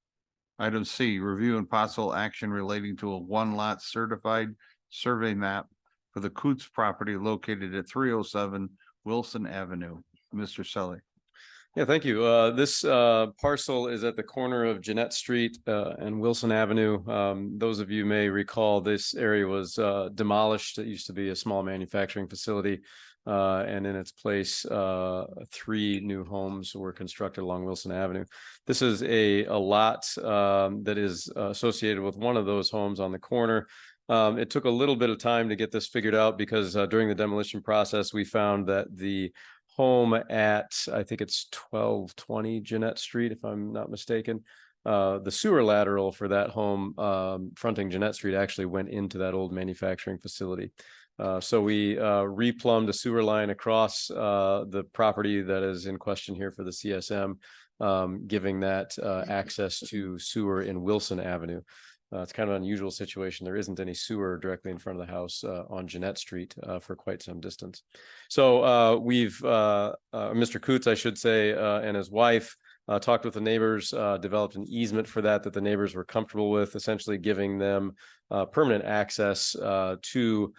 Item C, review and possible action relating to a one-lot certified survey map for the Coots property located at 307 Wilson Avenue. Mr. Selly. Yeah, thank you. This parcel is at the corner of Jeanette Street and Wilson Avenue. Those of you may recall this area was demolished. It used to be a small manufacturing facility. And in its place, 3 new homes were constructed along Wilson Avenue. This is a lot that is associated with one of those homes on the corner. It took a little bit of time to get this figured out because during the demolition process, we found that the home at, I think it's 1220 Jeanette Street, if I'm not mistaken, the sewer lateral for that home fronting Jeanette Street actually went into that old manufacturing facility. So we replumbed a sewer line across the property that is in question here for the CSM, giving that access to sewer in Wilson Avenue. It's kind of an unusual situation. There isn't any sewer directly in front of the house on Jeanette Street for quite some distance. So we've, Mr. Coots, I should say, and his wife talked with the neighbors, developed an easement for that the neighbors were comfortable with, essentially giving them permanent access to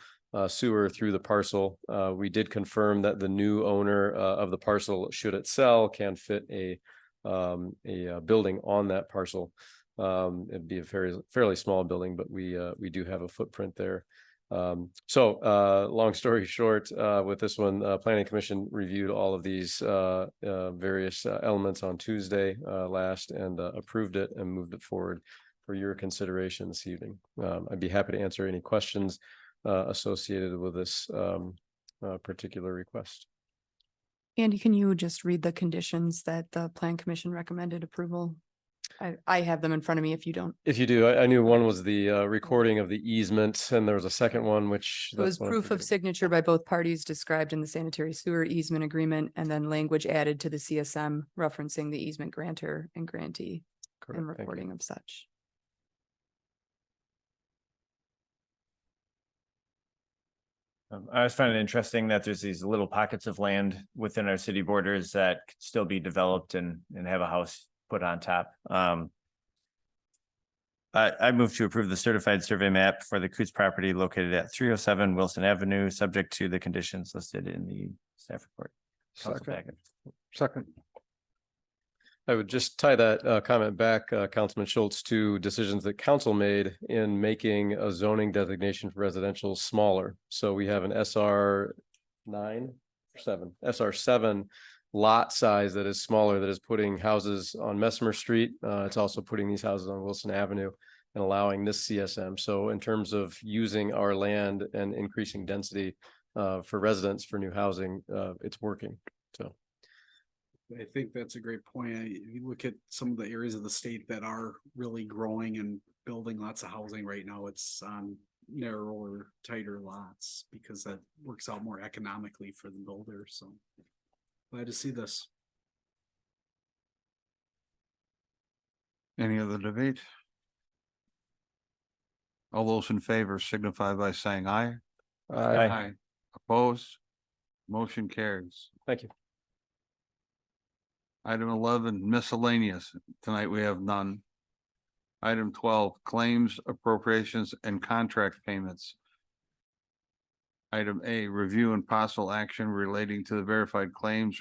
sewer through the parcel. We did confirm that the new owner of the parcel, should it sell, can fit a building on that parcel. It'd be a fairly small building, but we do have a footprint there. So long story short, with this one, Planning Commission reviewed all of these various elements on Tuesday last and approved it and moved it forward for your consideration this evening. I'd be happy to answer any questions associated with this particular request. Andy, can you just read the conditions that the Plan Commission recommended approval? I have them in front of me if you don't. If you do, I knew one was the recording of the easement, and there was a second one, which. It was that's what I'm proof of forgetting. signature by both parties described in the sanitary sewer easement agreement, and then language added to the CSM referencing the easement grantor and grantee Correct, and thank you. recording of such. I always find it interesting that there's these little pockets of land within our city borders that could still be developed and have a house put on top. I move to approve the certified survey map for the Coots property located at 307 Wilson Avenue, subject to the conditions listed in the staff report. Council Second. packet. Second. I would just tie that comment back, Councilman Schultz, to decisions that council made in making a zoning designation for residential smaller. So we have an SR 7 lot size that is smaller, that is putting houses on Messemer Street. It's also putting these houses on Wilson Avenue and allowing this CSM. So in terms of using our land and increasing density for residents for new housing, it's working. So. I think that's a great point. If you look at some of the areas of the state that are really growing and building lots of housing right now, it's on narrower, tighter lots because that works out more economically for the builder. So glad to see this. Any other debate? All those in favor signify by saying aye. Aye. Opposed? Motion carries. Thank you. Item 11, miscellaneous. Tonight we have none. Item 12, claims, appropriations, and contract payments. Item A, review and possible action relating to the verified claims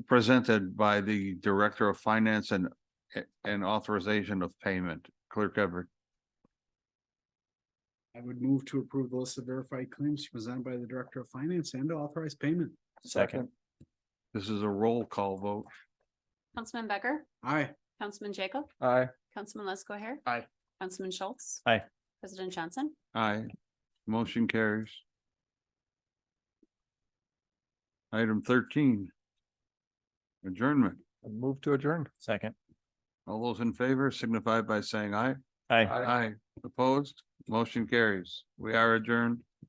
presented by the Director of Finance and authorization of payment. Clerk Everett. I would move to approve the list of verified claims presented by the Director of Finance and to authorize payment. Second. This is a roll call vote. Councilman Becker, Aye. Councilman Jacob, Aye. Councilman Lesko Hair. Aye. Councilman Schultz. Aye. President Johnson. Aye. Motion carries. Item 13. Adjournment. Move to adjourn. Second. All those in favor signify by saying aye. Aye. Aye. Opposed? Motion carries. We are adjourned.